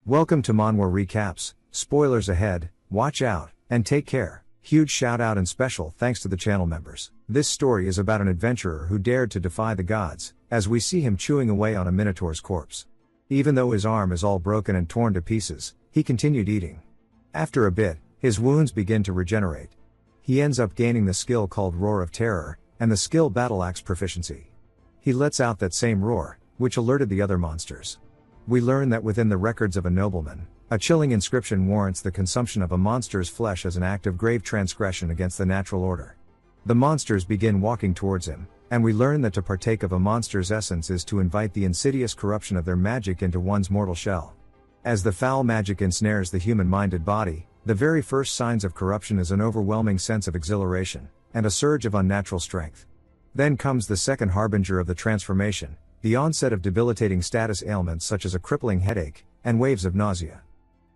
Welcome to Manhwa Recaps, spoilers ahead, watch out, and take care. Huge shout out and special thanks to the channel members. This story is about an adventurer who dared to defy the gods, as we see him chewing away on a minotaur's corpse. Even though his arm is all broken and torn to pieces, he continued eating. After a bit, his wounds begin to regenerate. He ends up gaining the skill called Roar of Terror, and the skill Battle Axe Proficiency. He lets out that same roar, which alerted the other monsters. We learn that within the records of a nobleman, a chilling inscription warrants the consumption of a monster's flesh as an act of grave transgression against the natural order. The monsters begin walking towards him, and we learn that to partake of a monster's essence is to invite the insidious corruption of their magic into one's mortal shell. As the foul magic ensnares the human-minded body, the very first signs of corruption is an overwhelming sense of exhilaration, and a surge of unnatural strength. Then comes the second harbinger of the transformation, the onset of debilitating status ailments such as a crippling headache, and waves of nausea.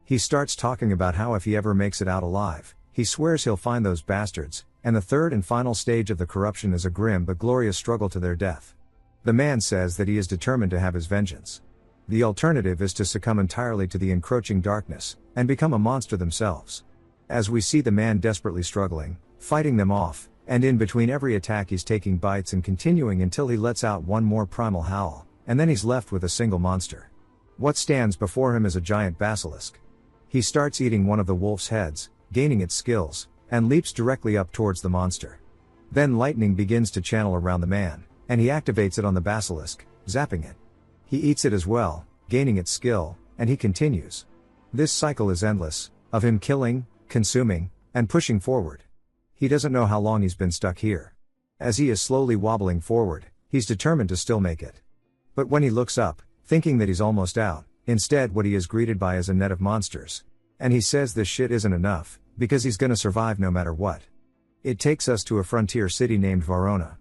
He starts talking about how if he ever makes it out alive, he swears he'll find those bastards, and the third and final stage of the corruption is a grim but glorious struggle to their death. The man says that he is determined to have his vengeance. The alternative is to succumb entirely to the encroaching darkness, and become a monster themselves. As we see the man desperately struggling, fighting them off, and in between every attack he's taking bites and continuing until he lets out one more primal howl, and then he's left with a single monster. What stands before him is a giant basilisk. He starts eating one of the wolf's heads, gaining its skills, and leaps directly up towards the monster. Then lightning begins to channel around the man, and he activates it on the basilisk, zapping it. He eats it as well, gaining its skill, and he continues. This cycle is endless, of him killing, consuming, and pushing forward. He doesn't know how long he's been stuck here. As he is slowly wobbling forward, he's determined to still make it. But when he looks up, thinking that he's almost out, instead what he is greeted by is a net of monsters. And he says this shit isn't enough, because he's gonna survive no matter what. It takes us to a frontier city named Verona.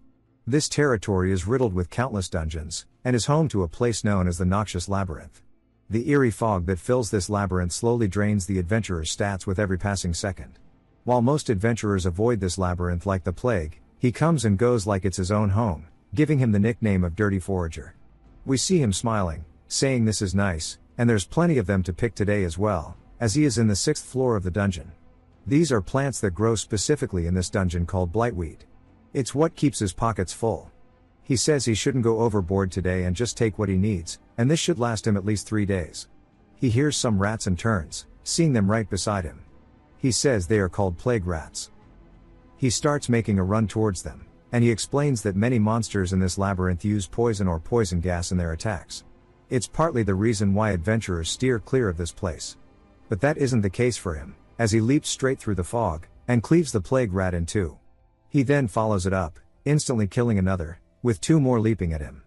This territory is riddled with countless dungeons, and is home to a place known as the Noxious Labyrinth. The eerie fog that fills this labyrinth slowly drains the adventurer's stats with every passing second. While most adventurers avoid this labyrinth like the plague, he comes and goes like it's his own home, giving him the nickname of Dirty Forager. We see him smiling, saying this is nice, and there's plenty of them to pick today as well, as he is in the 6th floor of the dungeon. These are plants that grow specifically in this dungeon called blightweed. It's what keeps his pockets full. He says he shouldn't go overboard today and just take what he needs, and this should last him at least 3 days. He hears some rats and turns, seeing them right beside him. He says they are called plague rats. He starts making a run towards them, and he explains that many monsters in this labyrinth use poison or poison gas in their attacks. It's partly the reason why adventurers steer clear of this place. But that isn't the case for him, as he leaps straight through the fog, and cleaves the plague rat in two. He then follows it up, instantly killing another, with 2 more leaping at him.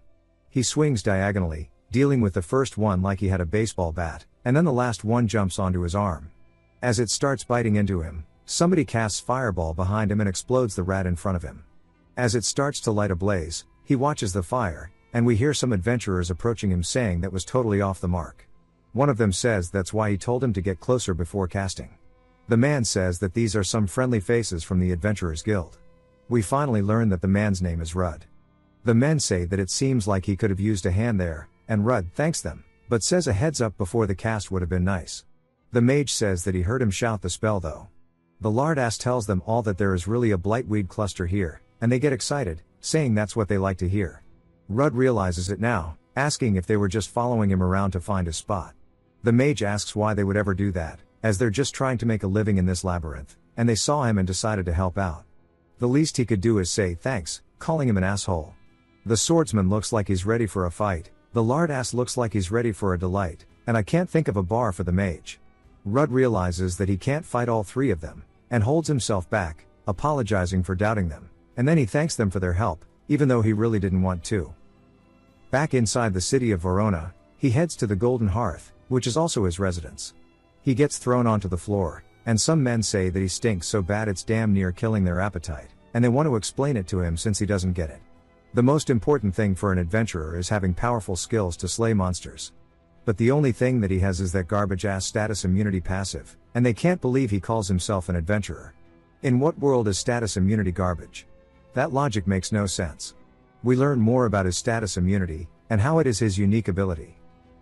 He swings diagonally, dealing with the first one like he had a baseball bat, and then the last one jumps onto his arm. As it starts biting into him, somebody casts fireball behind him and explodes the rat in front of him. As it starts to light a blaze, he watches the fire, and we hear some adventurers approaching him saying that was totally off the mark. One of them says that's why he told him to get closer before casting. The man says that these are some friendly faces from the Adventurers Guild. We finally learn that the man's name is Rudd. The men say that it seems like he could have used a hand there, and Rudd thanks them, but says a heads up before the cast would have been nice. The mage says that he heard him shout the spell though. The lardass tells them all that there is really a blightweed cluster here, and they get excited, saying that's what they like to hear. Rudd realizes it now, asking if they were just following him around to find his spot. The mage asks why they would ever do that, as they're just trying to make a living in this labyrinth, and they saw him and decided to help out. The least he could do is say thanks, calling him an asshole. The swordsman looks like he's ready for a fight, the lardass looks like he's ready for a delight, and I can't think of a bar for the mage. Rudd realizes that he can't fight all 3 of them, and holds himself back, apologizing for doubting them, and then he thanks them for their help, even though he really didn't want to. Back inside the city of Verona, he heads to the Golden Hearth, which is also his residence. He gets thrown onto the floor, and some men say that he stinks so bad it's damn near killing their appetite, and they want to explain it to him since he doesn't get it. The most important thing for an adventurer is having powerful skills to slay monsters. But the only thing that he has is that garbage-ass status immunity passive, and they can't believe he calls himself an adventurer. In what world is status immunity garbage? That logic makes no sense. We learn more about his status immunity, and how it is his unique ability.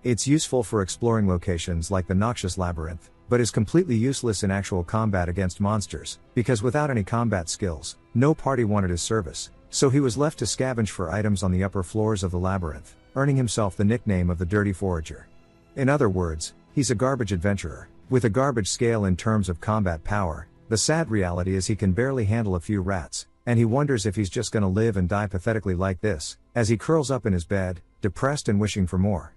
It's useful for exploring locations like the Noxious Labyrinth, but is completely useless in actual combat against monsters, because without any combat skills, no party wanted his service, so he was left to scavenge for items on the upper floors of the labyrinth, earning himself the nickname of the Dirty Forager. In other words, he's a garbage adventurer, with a garbage scale in terms of combat power. The sad reality is he can barely handle a few rats, and he wonders if he's just gonna live and die pathetically like this, as he curls up in his bed, depressed and wishing for more.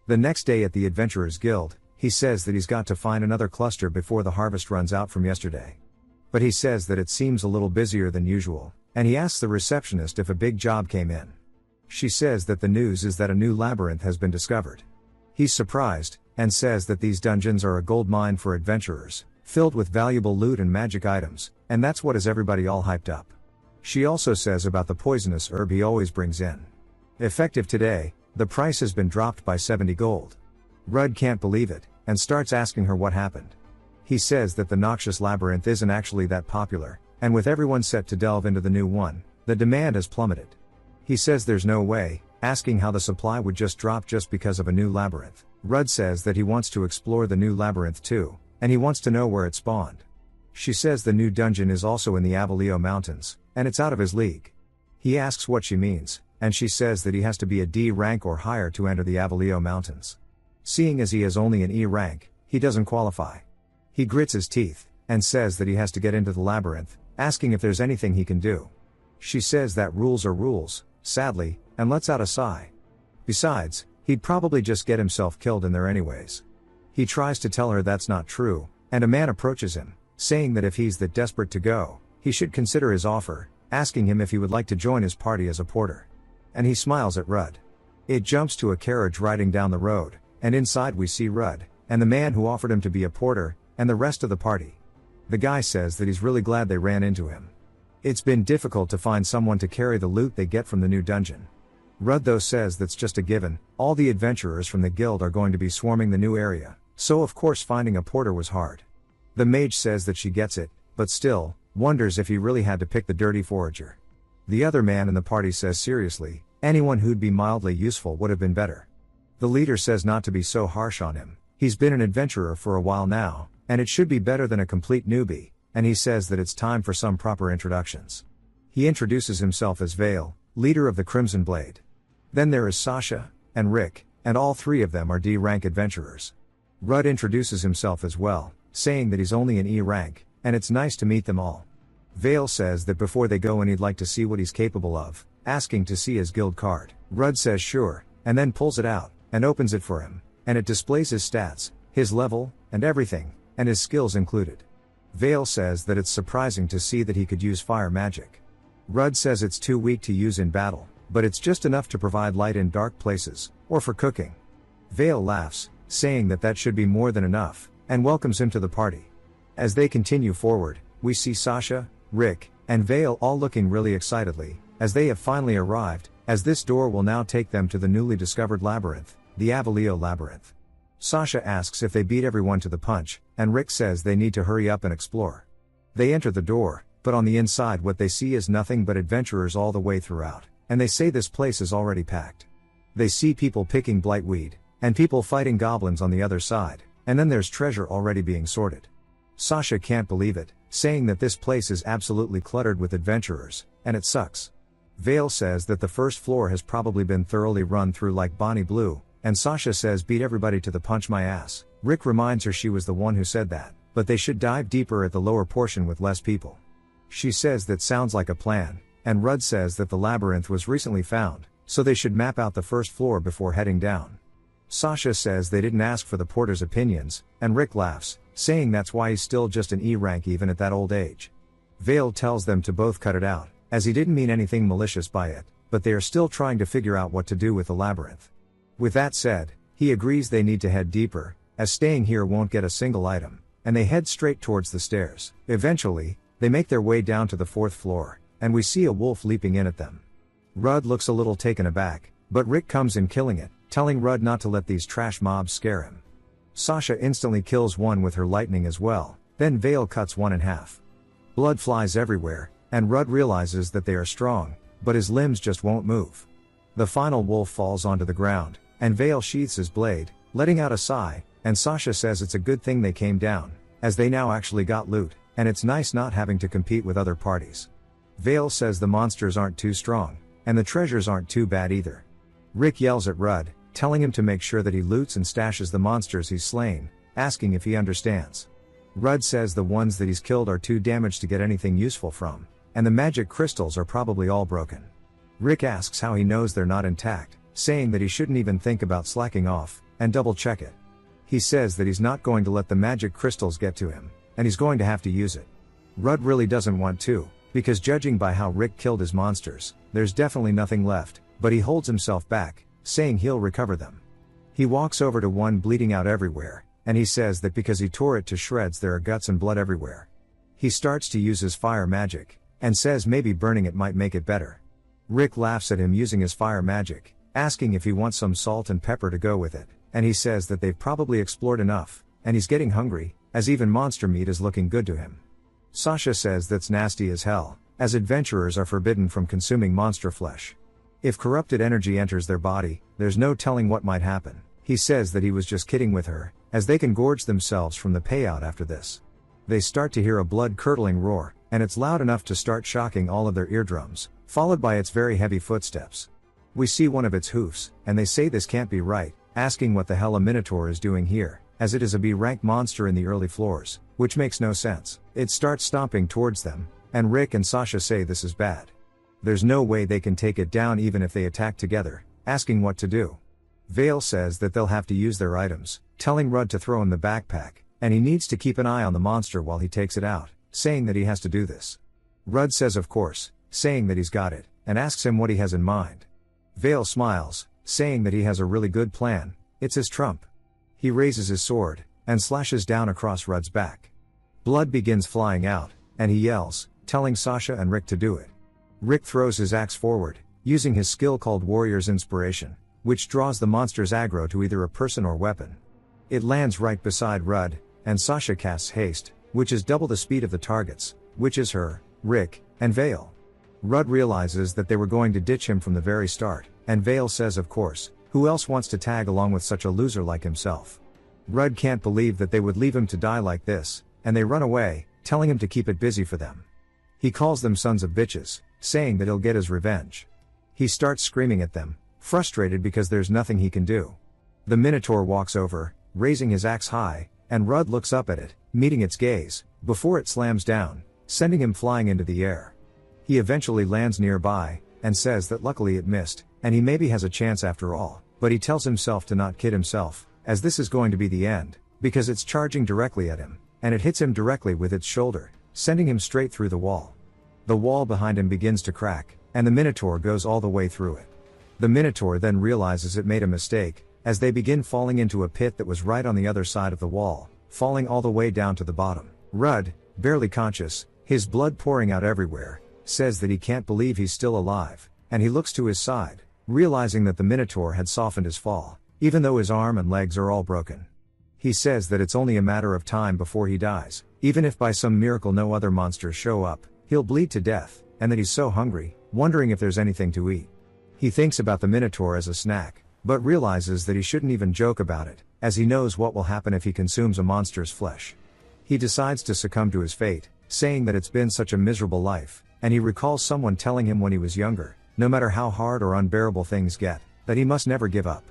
The next day at the Adventurers Guild, he says that he's got to find another cluster before the harvest runs out from yesterday. But he says that it seems a little busier than usual, and he asks the receptionist if a big job came in. She says that the news is that a new labyrinth has been discovered. He's surprised, and says that these dungeons are a gold mine for adventurers, filled with valuable loot and magic items, and that's what has everybody all hyped up. She also says about the poisonous herb he always brings in. Effective today, the price has been dropped by 70 gold. Rudd can't believe it, and starts asking her what happened. He says that the Noxious Labyrinth isn't actually that popular, and with everyone set to delve into the new one, the demand has plummeted. He says there's no way, asking how the supply would just drop just because of a new labyrinth. Rudd says that he wants to explore the new labyrinth too, and he wants to know where it spawned. She says the new dungeon is also in the Avalio Mountains, and it's out of his league. He asks what she means, and she says that he has to be a D rank or higher to enter the Avalio Mountains. Seeing as he has only an E rank, he doesn't qualify. He grits his teeth, and says that he has to get into the labyrinth, asking if there's anything he can do. She says that rules are rules, sadly, and lets out a sigh. Besides, he'd probably just get himself killed in there anyways. He tries to tell her that's not true, and a man approaches him, saying that if he's that desperate to go, he should consider his offer, asking him if he would like to join his party as a porter. And he smiles at Rudd. It jumps to a carriage riding down the road, and inside we see Rudd, and the man who offered him to be a porter, and the rest of the party. The guy says that he's really glad they ran into him. It's been difficult to find someone to carry the loot they get from the new dungeon. Rudd though says that's just a given, all the adventurers from the guild are going to be swarming the new area, so of course finding a porter was hard. The mage says that she gets it, but still, wonders if he really had to pick the Dirty Forager. The other man in the party says seriously, anyone who'd be mildly useful would have been better. The leader says not to be so harsh on him, he's been an adventurer for a while now, and it should be better than a complete newbie, and he says that it's time for some proper introductions. He introduces himself as Vale, leader of the Crimson Blade. Then there is Sasha, and Rick, and all three of them are D-rank adventurers. Rudd introduces himself as well, saying that he's only an E rank, and it's nice to meet them all. Vale says that before they go in he'd like to see what he's capable of, asking to see his guild card. Rudd says sure, and then pulls it out, and opens it for him, and it displays his stats, his level, and everything, and his skills included. Vale says that it's surprising to see that he could use fire magic. Rudd says it's too weak to use in battle, but it's just enough to provide light in dark places, or for cooking. Vale laughs, saying that that should be more than enough, and welcomes him to the party. As they continue forward, we see Sasha, Rick, and Vale all looking really excitedly, as they have finally arrived, as this door will now take them to the newly discovered labyrinth, the Avalio Labyrinth. Sasha asks if they beat everyone to the punch, and Rick says they need to hurry up and explore. They enter the door, but on the inside what they see is nothing but adventurers all the way throughout, and they say this place is already packed. They see people picking blightweed, and people fighting goblins on the other side, and then there's treasure already being sorted. Sasha can't believe it, saying that this place is absolutely cluttered with adventurers, and it sucks. Vale says that the first floor has probably been thoroughly run through like Bonnie Blue, and Sasha says beat everybody to the punch my ass. Rick reminds her she was the one who said that, but they should dive deeper at the lower portion with less people. She says that sounds like a plan, and Rudd says that the labyrinth was recently found, so they should map out the first floor before heading down. Sasha says they didn't ask for the porter's opinions, and Rick laughs, saying that's why he's still just an E rank even at that old age. Vale tells them to both cut it out, as he didn't mean anything malicious by it, but they are still trying to figure out what to do with the labyrinth. With that said, he agrees they need to head deeper, as staying here won't get a single item, and they head straight towards the stairs. Eventually, they make their way down to the fourth floor, and we see a wolf leaping in at them. Rudd looks a little taken aback, but Rick comes in killing it, telling Rudd not to let these trash mobs scare him. Sasha instantly kills one with her lightning as well, then Vale cuts one in half. Blood flies everywhere, and Rudd realizes that they are strong, but his limbs just won't move. The final wolf falls onto the ground, and Vale sheaths his blade, letting out a sigh, and Sasha says it's a good thing they came down, as they now actually got loot, and it's nice not having to compete with other parties. Vale says the monsters aren't too strong, and the treasures aren't too bad either. Rick yells at Rudd, telling him to make sure that he loots and stashes the monsters he's slain, asking if he understands. Rudd says the ones that he's killed are too damaged to get anything useful from, and the magic crystals are probably all broken. Rick asks how he knows they're not intact, saying that he shouldn't even think about slacking off, and double check it. He says that he's not going to let the magic crystals get to him, and he's going to have to use it. Rudd really doesn't want to, because judging by how Rick killed his monsters, there's definitely nothing left, but he holds himself back, saying he'll recover them. He walks over to one bleeding out everywhere, and he says that because he tore it to shreds there are guts and blood everywhere. He starts to use his fire magic, and says maybe burning it might make it better. Rick laughs at him using his fire magic, asking if he wants some salt and pepper to go with it, and he says that they've probably explored enough, and he's getting hungry, as even monster meat is looking good to him. Sasha says that's nasty as hell, as adventurers are forbidden from consuming monster flesh. If corrupted energy enters their body, there's no telling what might happen. He says that he was just kidding with her, as they can gorge themselves from the payout after this. They start to hear a blood-curdling roar, and it's loud enough to start shocking all of their eardrums, followed by its very heavy footsteps. We see one of its hoofs, and they say this can't be right, asking what the hell a minotaur is doing here, as it is a B-rank monster in the early floors, which makes no sense. It starts stomping towards them, and Rick and Sasha say this is bad. There's no way they can take it down even if they attack together, asking what to do. Vale says that they'll have to use their items, telling Rudd to throw in the backpack, and he needs to keep an eye on the monster while he takes it out, saying that he has to do this. Rudd says of course, saying that he's got it, and asks him what he has in mind. Vale smiles, saying that he has a really good plan, it's his trump. He raises his sword, and slashes down across Rudd's back. Blood begins flying out, and he yells, telling Sasha and Rick to do it. Rick throws his axe forward, using his skill called Warrior's Inspiration, which draws the monster's aggro to either a person or weapon. It lands right beside Rudd, and Sasha casts haste, which is double the speed of the targets, which is her, Rick, and Vale. Rudd realizes that they were going to ditch him from the very start, and Vale says of course, who else wants to tag along with such a loser like himself? Rudd can't believe that they would leave him to die like this, and they run away, telling him to keep it busy for them. He calls them sons of bitches, saying that he'll get his revenge. He starts screaming at them, frustrated because there's nothing he can do. The Minotaur walks over, raising his axe high, and Rudd looks up at it, meeting its gaze, before it slams down, sending him flying into the air. He eventually lands nearby, and says that luckily it missed, and he maybe has a chance after all, but he tells himself to not kid himself, as this is going to be the end, because it's charging directly at him, and it hits him directly with its shoulder, sending him straight through the wall. The wall behind him begins to crack, and the Minotaur goes all the way through it. The Minotaur then realizes it made a mistake, as they begin falling into a pit that was right on the other side of the wall, falling all the way down to the bottom. Rudd, barely conscious, his blood pouring out everywhere, says that he can't believe he's still alive, and he looks to his side, realizing that the Minotaur had softened his fall, even though his arm and legs are all broken. He says that it's only a matter of time before he dies, even if by some miracle no other monsters show up, he'll bleed to death, and that he's so hungry, wondering if there's anything to eat. He thinks about the Minotaur as a snack, but realizes that he shouldn't even joke about it, as he knows what will happen if he consumes a monster's flesh. He decides to succumb to his fate, saying that it's been such a miserable life, and he recalls someone telling him when he was younger, no matter how hard or unbearable things get, that he must never give up.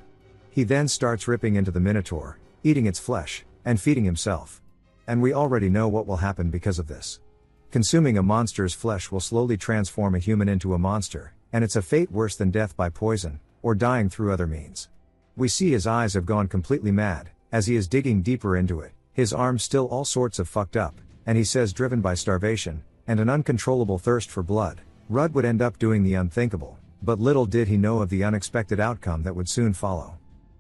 He then starts ripping into the Minotaur, eating its flesh, and feeding himself. And we already know what will happen because of this. Consuming a monster's flesh will slowly transform a human into a monster, and it's a fate worse than death by poison, or dying through other means. We see his eyes have gone completely mad, as he is digging deeper into it, his arms still all sorts of fucked up, and he says driven by starvation, and an uncontrollable thirst for blood, Rudd would end up doing the unthinkable, but little did he know of the unexpected outcome that would soon follow.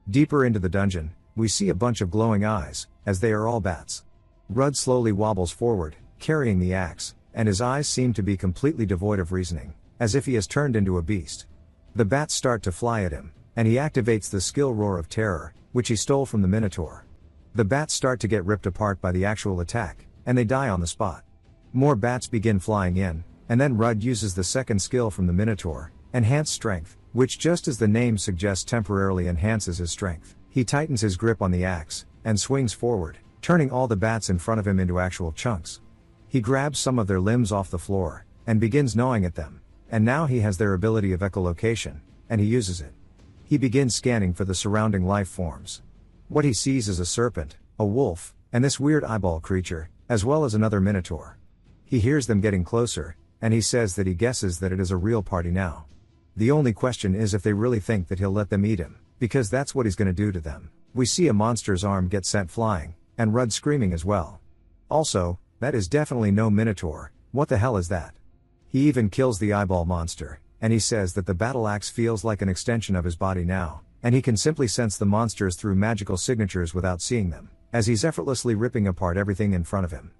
Deeper into the dungeon, we see a bunch of glowing eyes, as they are all bats. Rudd slowly wobbles forward, carrying the axe, and his eyes seem to be completely devoid of reasoning, as if he has turned into a beast. The bats start to fly at him, and he activates the skill Roar of Terror, which he stole from the Minotaur. The bats start to get ripped apart by the actual attack, and they die on the spot. More bats begin flying in, and then Rudd uses the second skill from the Minotaur, Enhanced Strength, which just as the name suggests temporarily enhances his strength. He tightens his grip on the axe, and swings forward, turning all the bats in front of him into actual chunks. He grabs some of their limbs off the floor, and begins gnawing at them, and now he has their ability of echolocation, and he uses it. He begins scanning for the surrounding life forms. What he sees is a serpent, a wolf, and this weird eyeball creature, as well as another minotaur. He hears them getting closer, and he says that he guesses that it is a real party now. The only question is if they really think that he'll let them eat him, because that's what he's gonna do to them. We see a monster's arm get sent flying, and Rudd screaming as well. Also, that is definitely no minotaur. What the hell is that? He even kills the eyeball monster, and he says that the battle axe feels like an extension of his body now, and he can simply sense the monsters through magical signatures without seeing them, as he's effortlessly ripping apart everything in front of him.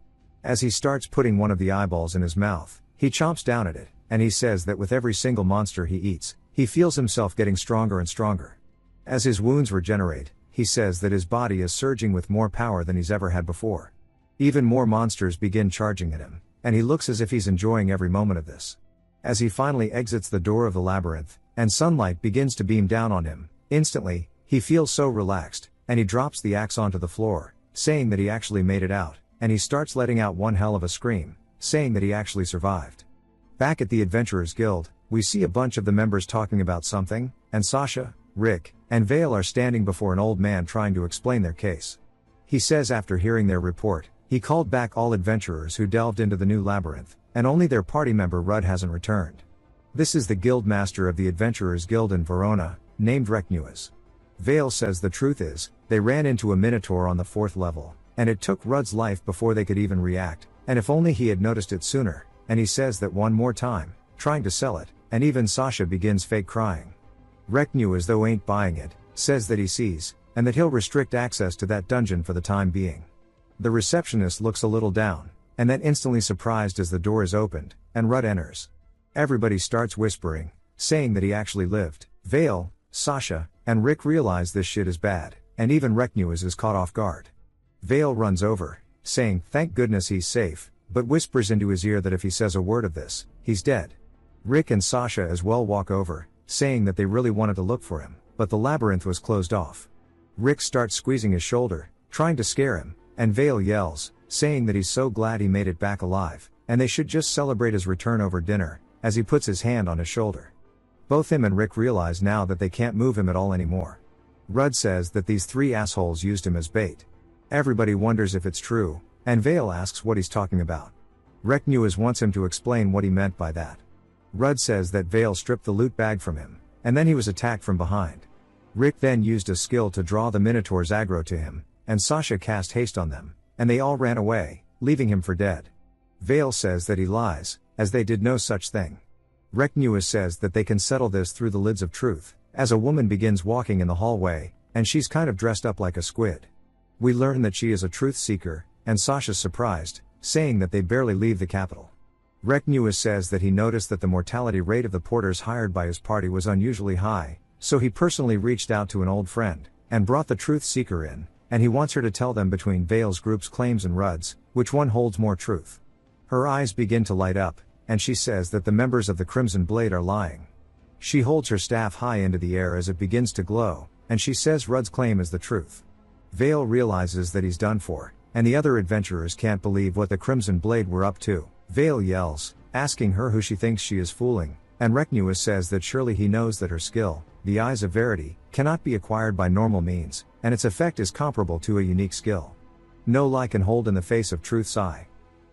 As he starts putting one of the eyeballs in his mouth, he chomps down at it, and he says that with every single monster he eats, he feels himself getting stronger and stronger. As his wounds regenerate, he says that his body is surging with more power than he's ever had before. Even more monsters begin charging at him, and he looks as if he's enjoying every moment of this. As he finally exits the door of the labyrinth, and sunlight begins to beam down on him, instantly, he feels so relaxed, and he drops the axe onto the floor, saying that he actually made it out, and he starts letting out one hell of a scream, saying that he actually survived. Back at the Adventurers Guild, we see a bunch of the members talking about something, and Sasha, Rick, and Vale are standing before an old man trying to explain their case. He says after hearing their report, he called back all adventurers who delved into the new labyrinth, and only their party member Rudd hasn't returned. This is the guild master of the Adventurers Guild in Verona, named Reknuas. Vale says the truth is, they ran into a minotaur on the 4th level, and it took Rudd's life before they could even react, and if only he had noticed it sooner, and he says that one more time, trying to sell it, and even Sasha begins fake crying. Reknuas, though ain't buying it, says that he sees, and that he'll restrict access to that dungeon for the time being. The receptionist looks a little down, and then instantly surprised as the door is opened, and Rudd enters. Everybody starts whispering, saying that he actually lived. Vale, Sasha, and Rick realize this shit is bad, and even Reknuas is caught off guard. Vale runs over, saying thank goodness he's safe, but whispers into his ear that if he says a word of this, he's dead. Rick and Sasha as well walk over, saying that they really wanted to look for him, but the labyrinth was closed off. Rick starts squeezing his shoulder, trying to scare him, and Vale yells, saying that he's so glad he made it back alive, and they should just celebrate his return over dinner, as he puts his hand on his shoulder. Both him and Rick realize now that they can't move him at all anymore. Rudd says that these 3 assholes used him as bait. Everybody wonders if it's true, and Vale asks what he's talking about. Reknuas wants him to explain what he meant by that. Rudd says that Vale stripped the loot bag from him, and then he was attacked from behind. Rick then used a skill to draw the Minotaur's aggro to him, and Sasha cast haste on them, and they all ran away, leaving him for dead. Vale says that he lies, as they did no such thing. Reknuas says that they can settle this through the lids of truth, as a woman begins walking in the hallway, and she's kind of dressed up like a squid. We learn that she is a truth seeker, and Sasha's surprised, saying that they barely leave the capital. Reknuas says that he noticed that the mortality rate of the porters hired by his party was unusually high, so he personally reached out to an old friend, and brought the truth seeker in, and he wants her to tell them between Vale's group's claims and Rudd's, which one holds more truth. Her eyes begin to light up, and she says that the members of the Crimson Blade are lying. She holds her staff high into the air as it begins to glow, and she says Rudd's claim is the truth. Vale realizes that he's done for, and the other adventurers can't believe what the Crimson Blade were up to. Vale yells, asking her who she thinks she is fooling, and Reknuas says that surely he knows that her skill, the Eyes of Verity, cannot be acquired by normal means, and its effect is comparable to a unique skill. No lie can hold in the face of truth's eye.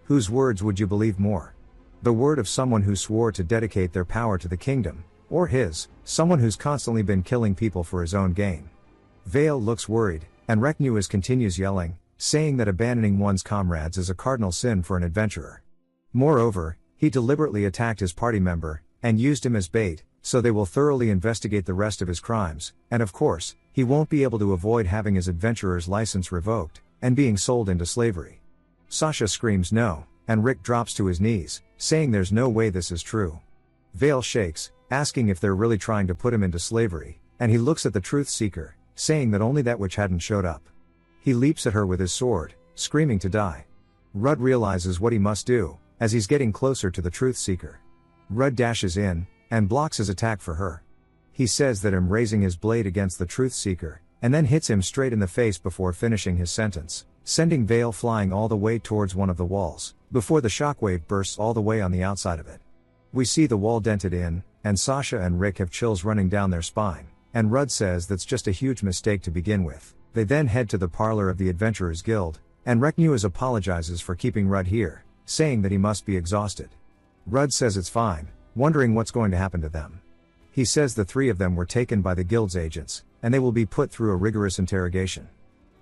Whose words would you believe more? The word of someone who swore to dedicate their power to the kingdom, or his, someone who's constantly been killing people for his own gain? Vale looks worried, and Reknuas continues yelling, saying that abandoning one's comrades is a cardinal sin for an adventurer. Moreover, he deliberately attacked his party member, and used him as bait, so they will thoroughly investigate the rest of his crimes, and of course, he won't be able to avoid having his adventurer's license revoked, and being sold into slavery. Sasha screams no, and Rick drops to his knees, saying there's no way this is true. Vale shakes, asking if they're really trying to put him into slavery, and he looks at the truth seeker, saying that only that which hadn't showed up. He leaps at her with his sword, screaming to die. Rudd realizes what he must do, as he's getting closer to the truth seeker. Rudd dashes in, and blocks his attack for her. He says that him raising his blade against the truth seeker, and then hits him straight in the face before finishing his sentence, sending Vale flying all the way towards one of the walls, before the shockwave bursts all the way on the outside of it. We see the wall dented in, and Sasha and Rick have chills running down their spine, and Rudd says that's just a huge mistake to begin with. They then head to the parlor of the Adventurers Guild, and Reknuas apologizes for keeping Rudd here, saying that he must be exhausted. Rudd says it's fine, wondering what's going to happen to them. He says the three of them were taken by the guild's agents, and they will be put through a rigorous interrogation.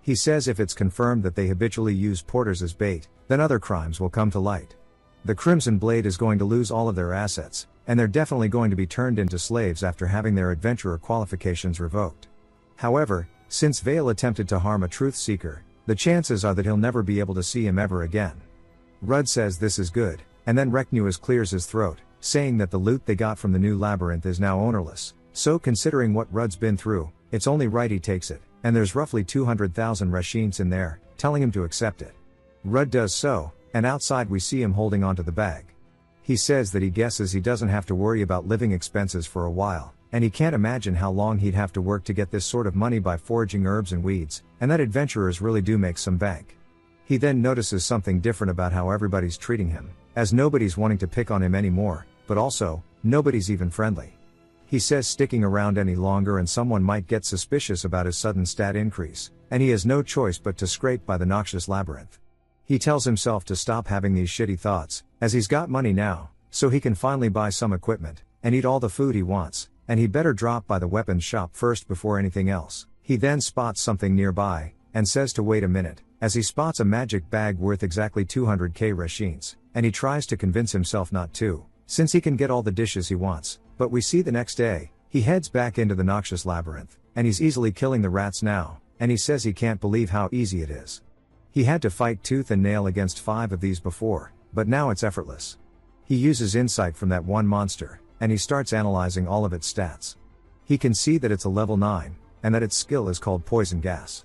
He says if it's confirmed that they habitually use porters as bait, then other crimes will come to light. The Crimson Blade is going to lose all of their assets, and they're definitely going to be turned into slaves after having their adventurer qualifications revoked. However, since Vale attempted to harm a truth seeker, the chances are that he'll never be able to see him ever again. Rudd says this is good, and then Reknuas clears his throat, saying that the loot they got from the new labyrinth is now ownerless, so considering what Rudd's been through, it's only right he takes it, and there's roughly 200,000 rashins in there, telling him to accept it. Rudd does so, and outside we see him holding onto the bag. He says that he guesses he doesn't have to worry about living expenses for a while, and he can't imagine how long he'd have to work to get this sort of money by foraging herbs and weeds, and that adventurers really do make some bank. He then notices something different about how everybody's treating him, as nobody's wanting to pick on him anymore, but also, nobody's even friendly. He says sticking around any longer and someone might get suspicious about his sudden stat increase, and he has no choice but to scrape by the noxious labyrinth. He tells himself to stop having these shitty thoughts, as he's got money now, so he can finally buy some equipment, and eat all the food he wants, and he better drop by the weapons shop first before anything else. He then spots something nearby, and says to wait a minute, as he spots a magic bag worth exactly 200k rashins, and he tries to convince himself not to, since he can get all the dishes he wants, but we see the next day, he heads back into the noxious labyrinth, and he's easily killing the rats now, and he says he can't believe how easy it is. He had to fight tooth and nail against 5 of these before, but now it's effortless. He uses insight from that one monster, and he starts analyzing all of its stats. He can see that it's a level 9, and that its skill is called poison gas.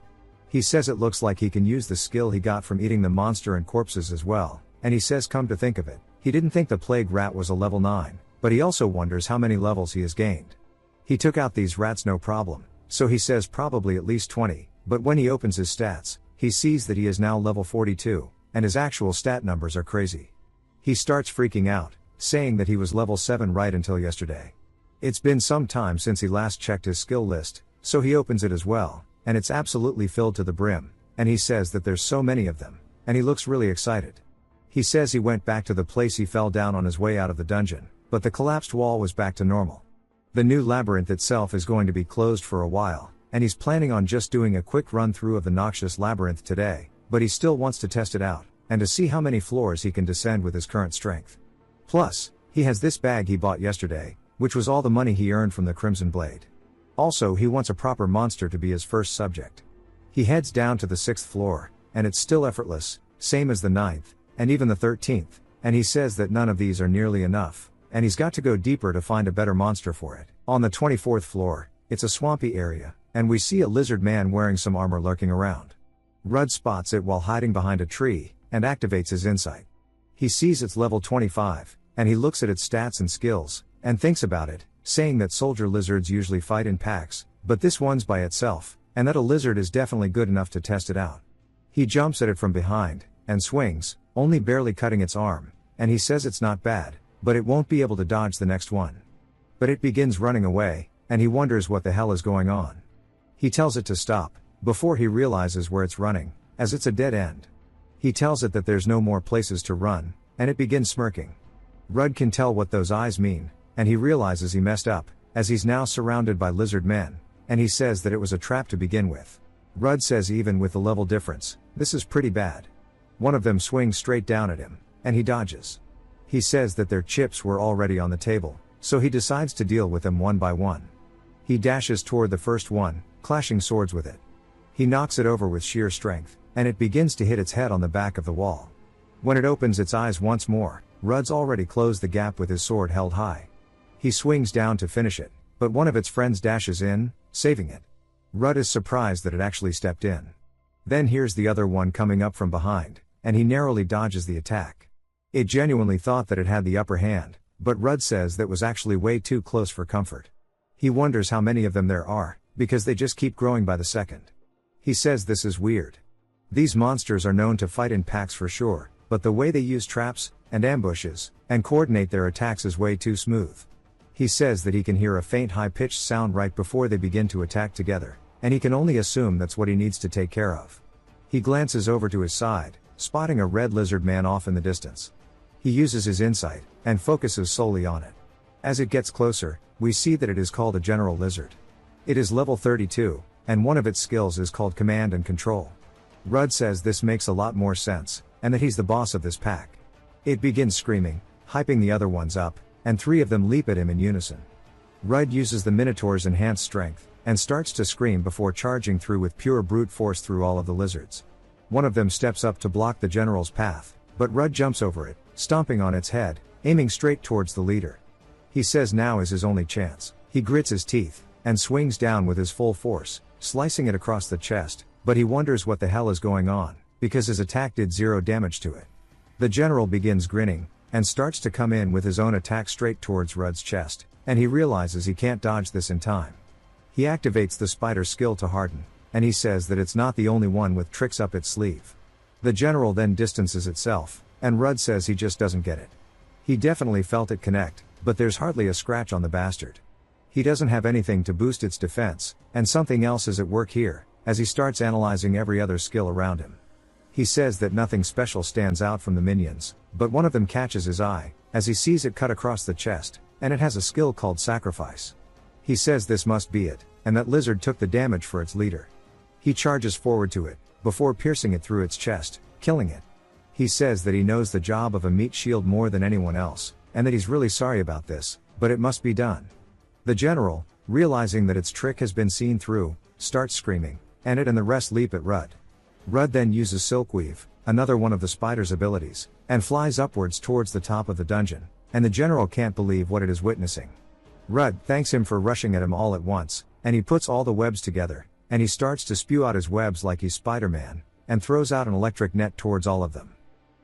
He says it looks like he can use the skill he got from eating the monster and corpses as well, and he says come to think of it, he didn't think the plague rat was a level 9, but he also wonders how many levels he has gained. He took out these rats no problem, so he says probably at least 20, but when he opens his stats, he sees that he is now level 42, and his actual stat numbers are crazy. He starts freaking out, saying that he was level 7 right until yesterday. It's been some time since he last checked his skill list, so he opens it as well, and it's absolutely filled to the brim, and he says that there's so many of them, and he looks really excited. He says he went back to the place he fell down on his way out of the dungeon, but the collapsed wall was back to normal. The new labyrinth itself is going to be closed for a while, and he's planning on just doing a quick run through of the noxious labyrinth today, but he still wants to test it out, and to see how many floors he can descend with his current strength. Plus, he has this bag he bought yesterday, which was all the money he earned from the Crimson Blade. Also, he wants a proper monster to be his first subject. He heads down to the 6th floor, and it's still effortless, same as the 9th, and even the 13th, and he says that none of these are nearly enough, and he's got to go deeper to find a better monster for it. On the 24th floor, it's a swampy area, and we see a lizard man wearing some armor lurking around. Rudd spots it while hiding behind a tree, and activates his insight. He sees it's level 25, and he looks at its stats and skills, and thinks about it, saying that soldier lizards usually fight in packs, but this one's by itself, and that a lizard is definitely good enough to test it out. He jumps at it from behind, and swings, only barely cutting its arm, and he says it's not bad, but it won't be able to dodge the next one. But it begins running away, and he wonders what the hell is going on. He tells it to stop, before he realizes where it's running, as it's a dead end. He tells it that there's no more places to run, and it begins smirking. Rudd can tell what those eyes mean, and he realizes he messed up, as he's now surrounded by lizard men, and he says that it was a trap to begin with. Rudd says even with the level difference, this is pretty bad. One of them swings straight down at him, and he dodges. He says that their chips were already on the table, so he decides to deal with them one by one. He dashes toward the first one, clashing swords with it. He knocks it over with sheer strength, and it begins to hit its head on the back of the wall. When it opens its eyes once more, Rudd's already closed the gap with his sword held high. He swings down to finish it, but one of its friends dashes in, saving it. Rudd is surprised that it actually stepped in. Then here's the other one coming up from behind, and he narrowly dodges the attack. It genuinely thought that it had the upper hand, but Rudd says that was actually way too close for comfort. He wonders how many of them there are, because they just keep growing by the second. He says this is weird. These monsters are known to fight in packs for sure, but the way they use traps, and ambushes, and coordinate their attacks is way too smooth. He says that he can hear a faint high-pitched sound right before they begin to attack together, and he can only assume that's what he needs to take care of. He glances over to his side, spotting a red lizard man off in the distance. He uses his insight, and focuses solely on it. As it gets closer, we see that it is called a general lizard. It is level 32, and one of its skills is called command and control. Rudd says this makes a lot more sense, and that he's the boss of this pack. It begins screaming, hyping the other ones up, and 3 of them leap at him in unison. Rudd uses the Minotaur's enhanced strength, and starts to scream before charging through with pure brute force through all of the lizards. One of them steps up to block the general's path, but Rudd jumps over it, stomping on its head, aiming straight towards the leader. He says now is his only chance. He grits his teeth, and swings down with his full force, slicing it across the chest, but he wonders what the hell is going on, because his attack did 0 damage to it. The general begins grinning, and starts to come in with his own attack straight towards Rudd's chest, and he realizes he can't dodge this in time. He activates the spider skill to harden, and he says that it's not the only one with tricks up its sleeve. The general then distances itself, and Rudd says he just doesn't get it. He definitely felt it connect, but there's hardly a scratch on the bastard. He doesn't have anything to boost its defense, and something else is at work here, as he starts analyzing every other skill around him. He says that nothing special stands out from the minions, but one of them catches his eye, as he sees it cut across the chest, and it has a skill called sacrifice. He says this must be it, and that lizard took the damage for its leader. He charges forward to it, before piercing it through its chest, killing it. He says that he knows the job of a meat shield more than anyone else, and that he's really sorry about this, but it must be done. The general, realizing that its trick has been seen through, starts screaming, and it and the rest leap at Rudd. Rudd then uses Silkweave, another one of the spider's abilities, and flies upwards towards the top of the dungeon, and the general can't believe what it is witnessing. Rudd thanks him for rushing at him all at once, and he puts all the webs together, and he starts to spew out his webs like he's Spider-Man, and throws out an electric net towards all of them.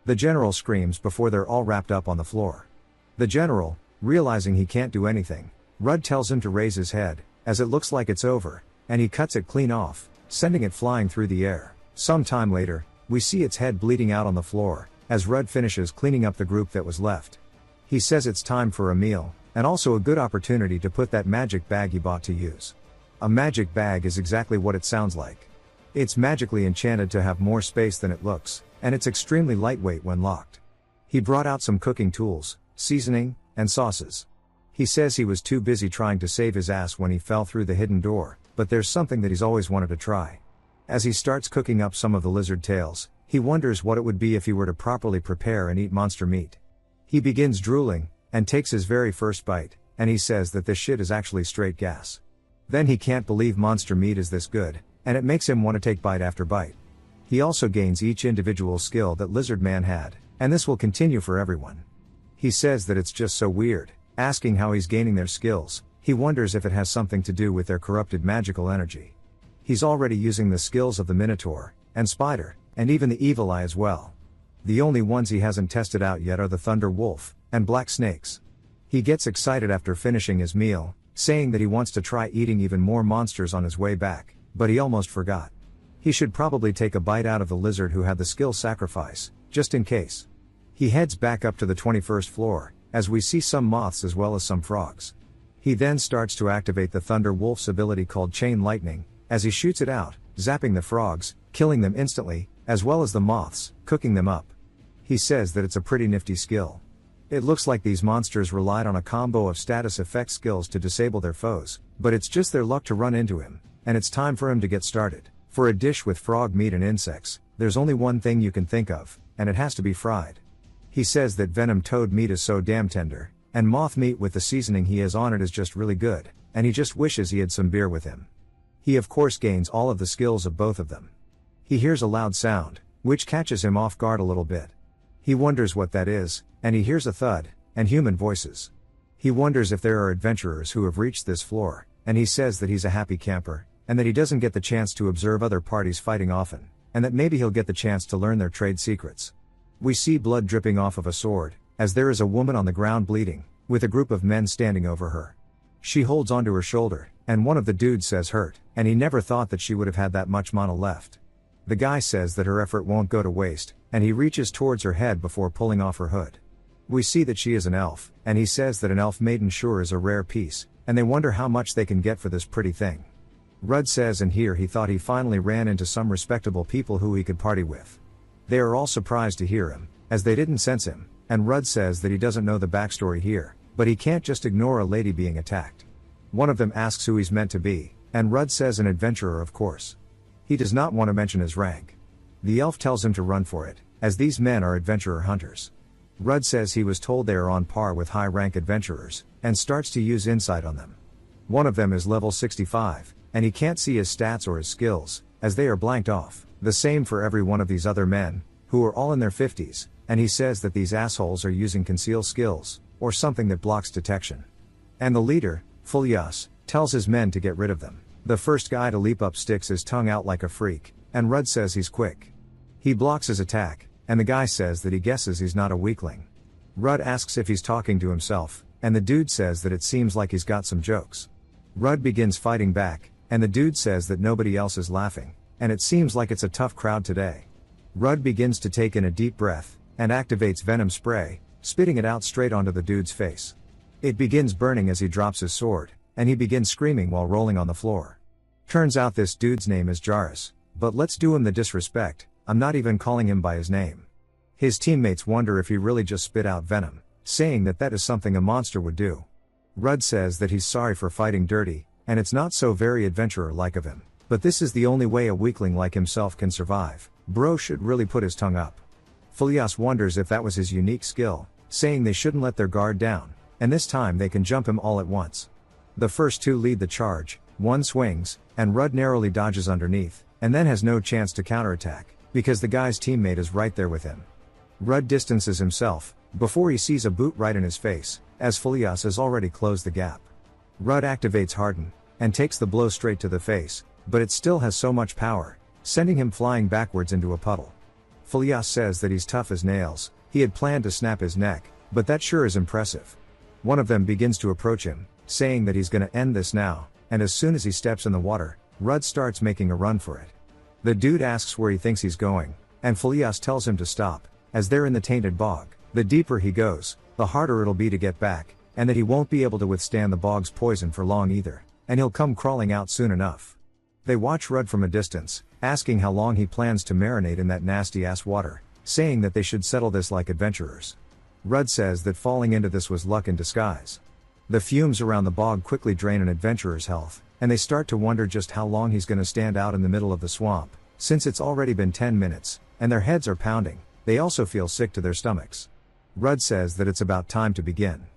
The general screams before they're all wrapped up on the floor. The general, realizing he can't do anything, Rudd tells him to raise his head, as it looks like it's over, and he cuts it clean off, sending it flying through the air. Some time later, we see its head bleeding out on the floor, as Rudd finishes cleaning up the group that was left. He says it's time for a meal, and also a good opportunity to put that magic bag he bought to use. A magic bag is exactly what it sounds like. It's magically enchanted to have more space than it looks, and it's extremely lightweight when locked. He brought out some cooking tools, seasoning, and sauces. He says he was too busy trying to save his ass when he fell through the hidden door, but there's something that he's always wanted to try. As he starts cooking up some of the lizard tails, he wonders what it would be if he were to properly prepare and eat monster meat. He begins drooling, and takes his very first bite, and he says that this shit is actually straight gas. Then he can't believe monster meat is this good, and it makes him want to take bite after bite. He also gains each individual skill that Lizard Man had, and this will continue for everyone. He says that it's just so weird, asking how he's gaining their skills. He wonders if it has something to do with their corrupted magical energy. He's already using the skills of the Minotaur, and Spider, and even the Evil Eye as well. The only ones he hasn't tested out yet are the Thunder Wolf, and Black Snakes. He gets excited after finishing his meal, saying that he wants to try eating even more monsters on his way back, but he almost forgot. He should probably take a bite out of the lizard who had the skill sacrifice, just in case. He heads back up to the 21st floor, as we see some moths as well as some frogs. He then starts to activate the Thunder Wolf's ability called Chain Lightning, as he shoots it out, zapping the frogs, killing them instantly, as well as the moths, cooking them up. He says that it's a pretty nifty skill. It looks like these monsters relied on a combo of status effect skills to disable their foes, but it's just their luck to run into him, and it's time for him to get started. For a dish with frog meat and insects, there's only one thing you can think of, and it has to be fried. He says that venom toad meat is so damn tender, and moth meat with the seasoning he has on it is just really good, and he just wishes he had some beer with him. He of course gains all of the skills of both of them. He hears a loud sound, which catches him off guard a little bit. He wonders what that is, and he hears a thud, and human voices. He wonders if there are adventurers who have reached this floor, and he says that he's a happy camper, and that he doesn't get the chance to observe other parties fighting often, and that maybe he'll get the chance to learn their trade secrets. We see blood dripping off of a sword, as there is a woman on the ground bleeding, with a group of men standing over her. She holds onto her shoulder, and one of the dudes says hurt, and he never thought that she would have had that much mana left. The guy says that her effort won't go to waste, and he reaches towards her head before pulling off her hood. We see that she is an elf, and he says that an elf maiden sure is a rare piece, and they wonder how much they can get for this pretty thing. Rudd says and here he thought he finally ran into some respectable people who he could party with. They are all surprised to hear him, as they didn't sense him, and Rudd says that he doesn't know the backstory here, but he can't just ignore a lady being attacked. One of them asks who he's meant to be, and Rudd says an adventurer of course. He does not want to mention his rank. The elf tells him to run for it, as these men are adventurer hunters. Rudd says he was told they are on par with high-rank adventurers, and starts to use insight on them. One of them is level 65, and he can't see his stats or his skills, as they are blanked off. The same for every one of these other men, who are all in their 50s, and he says that these assholes are using conceal skills, or something that blocks detection. And the leader, Fulias, tells his men to get rid of them. The first guy to leap up sticks his tongue out like a freak, and Rudd says he's quick. He blocks his attack, and the guy says that he guesses he's not a weakling. Rudd asks if he's talking to himself, and the dude says that it seems like he's got some jokes. Rudd begins fighting back, and the dude says that nobody else is laughing, and it seems like it's a tough crowd today. Rudd begins to take in a deep breath, and activates venom spray, spitting it out straight onto the dude's face. It begins burning as he drops his sword, and he begins screaming while rolling on the floor. Turns out this dude's name is Jairus, but let's do him the disrespect, I'm not even calling him by his name. His teammates wonder if he really just spit out venom, saying that that is something a monster would do. Rudd says that he's sorry for fighting dirty, and it's not so very adventurer-like of him, but this is the only way a weakling like himself can survive. Bro should really put his tongue up. Fulias wonders if that was his unique skill, saying they shouldn't let their guard down, and this time they can jump him all at once. The first two lead the charge, one swings, and Rudd narrowly dodges underneath, and then has no chance to counterattack, because the guy's teammate is right there with him. Rudd distances himself, before he sees a boot right in his face, as Fulias has already closed the gap. Rudd activates Harden, and takes the blow straight to the face, but it still has so much power, sending him flying backwards into a puddle. Fulias says that he's tough as nails, he had planned to snap his neck, but that sure is impressive. One of them begins to approach him, saying that he's gonna end this now, and as soon as he steps in the water, Rudd starts making a run for it. The dude asks where he thinks he's going, and Fulias tells him to stop, as they're in the tainted bog. The deeper he goes, the harder it'll be to get back, and that he won't be able to withstand the bog's poison for long either, and he'll come crawling out soon enough. They watch Rudd from a distance, asking how long he plans to marinate in that nasty-ass water, saying that they should settle this like adventurers. Rudd says that falling into this was luck in disguise. The fumes around the bog quickly drain an adventurer's health, and they start to wonder just how long he's gonna stand out in the middle of the swamp, since it's already been 10 minutes, and their heads are pounding. They also feel sick to their stomachs. Rudd says that it's about time to begin.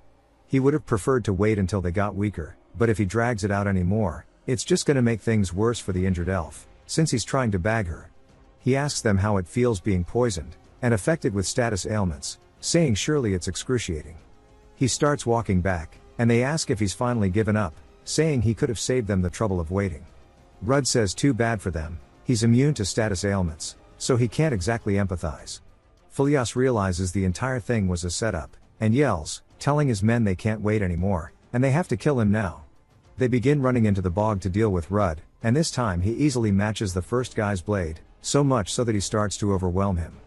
He would have preferred to wait until they got weaker, but if he drags it out anymore, it's just gonna make things worse for the injured elf, since he's trying to bag her. He asks them how it feels being poisoned, and affected with status ailments, saying surely it's excruciating. He starts walking back, and they ask if he's finally given up, saying he could have saved them the trouble of waiting. Rudd says too bad for them, he's immune to status ailments, so he can't exactly empathize. Fulias realizes the entire thing was a setup, and yells, telling his men they can't wait anymore, and they have to kill him now. They begin running into the bog to deal with Rudd, and this time he easily matches the first guy's blade, so much so that he starts to overwhelm him.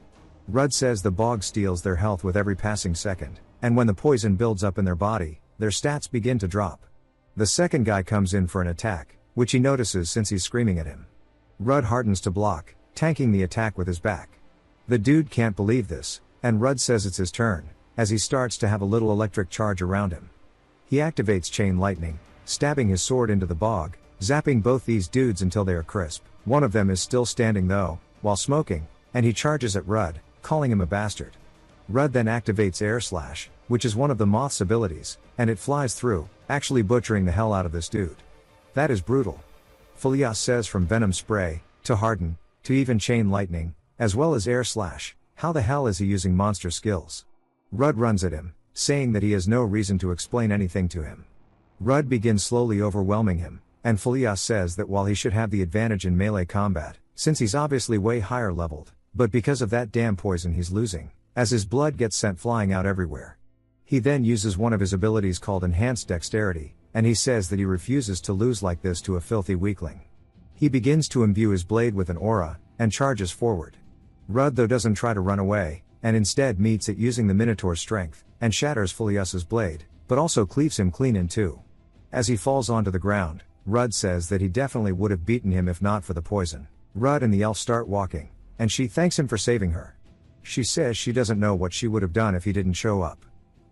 Rudd says the bog steals their health with every passing second, and when the poison builds up in their body, their stats begin to drop. The second guy comes in for an attack, which he notices since he's screaming at him. Rudd hardens to block, tanking the attack with his back. The dude can't believe this, and Rudd says it's his turn, as he starts to have a little electric charge around him. He activates chain lightning, stabbing his sword into the bog, zapping both these dudes until they are crisp. One of them is still standing though, while smoking, and he charges at Rudd, calling him a bastard. Rudd then activates Air Slash, which is one of the moth's abilities, and it flies through, actually butchering the hell out of this dude. That is brutal. Fulias says from Venom Spray, to Harden, to even Chain Lightning, as well as Air Slash, how the hell is he using monster skills? Rudd runs at him, saying that he has no reason to explain anything to him. Rudd begins slowly overwhelming him, and Fulias says that while he should have the advantage in melee combat, since he's obviously way higher leveled, but because of that damn poison he's losing, as his blood gets sent flying out everywhere. He then uses one of his abilities called Enhanced Dexterity, and he says that he refuses to lose like this to a filthy weakling. He begins to imbue his blade with an aura, and charges forward. Rudd though doesn't try to run away, and instead meets it using the Minotaur's strength, and shatters Filius's blade, but also cleaves him clean in two. As he falls onto the ground, Rudd says that he definitely would have beaten him if not for the poison. Rudd and the elf start walking, and she thanks him for saving her. She says she doesn't know what she would have done if he didn't show up.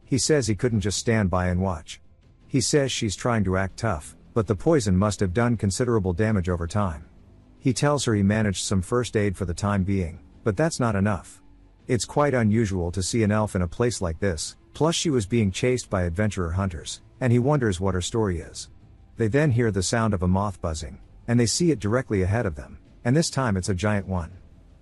He says he couldn't just stand by and watch. He says she's trying to act tough, but the poison must have done considerable damage over time. He tells her he managed some first aid for the time being, but that's not enough. It's quite unusual to see an elf in a place like this, plus she was being chased by adventurer hunters, and he wonders what her story is. They then hear the sound of a moth buzzing, and they see it directly ahead of them, and this time it's a giant one.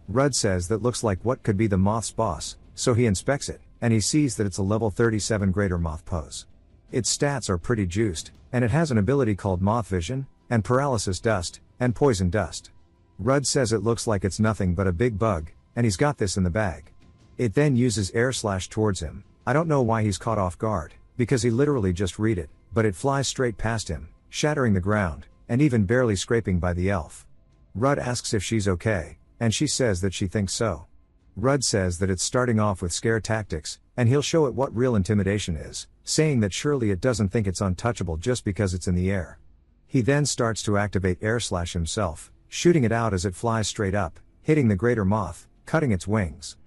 Rudd says that looks like what could be the moth's boss, so he inspects it, and he sees that it's a level 37 greater moth pose. Its stats are pretty juiced, and it has an ability called moth vision, and paralysis dust, and poison dust. Rudd says it looks like it's nothing but a big bug, and he's got this in the bag. It then uses air slash towards him. I don't know why he's caught off guard, because he literally just read it, but it flies straight past him, shattering the ground, and even barely scraping by the elf. Rudd asks if she's okay, and she says that she thinks so. Rudd says that it's starting off with scare tactics, and he'll show it what real intimidation is, saying that surely it doesn't think it's untouchable just because it's in the air. He then starts to activate air slash himself, shooting it out as it flies straight up, hitting the greater moth, cutting its wings.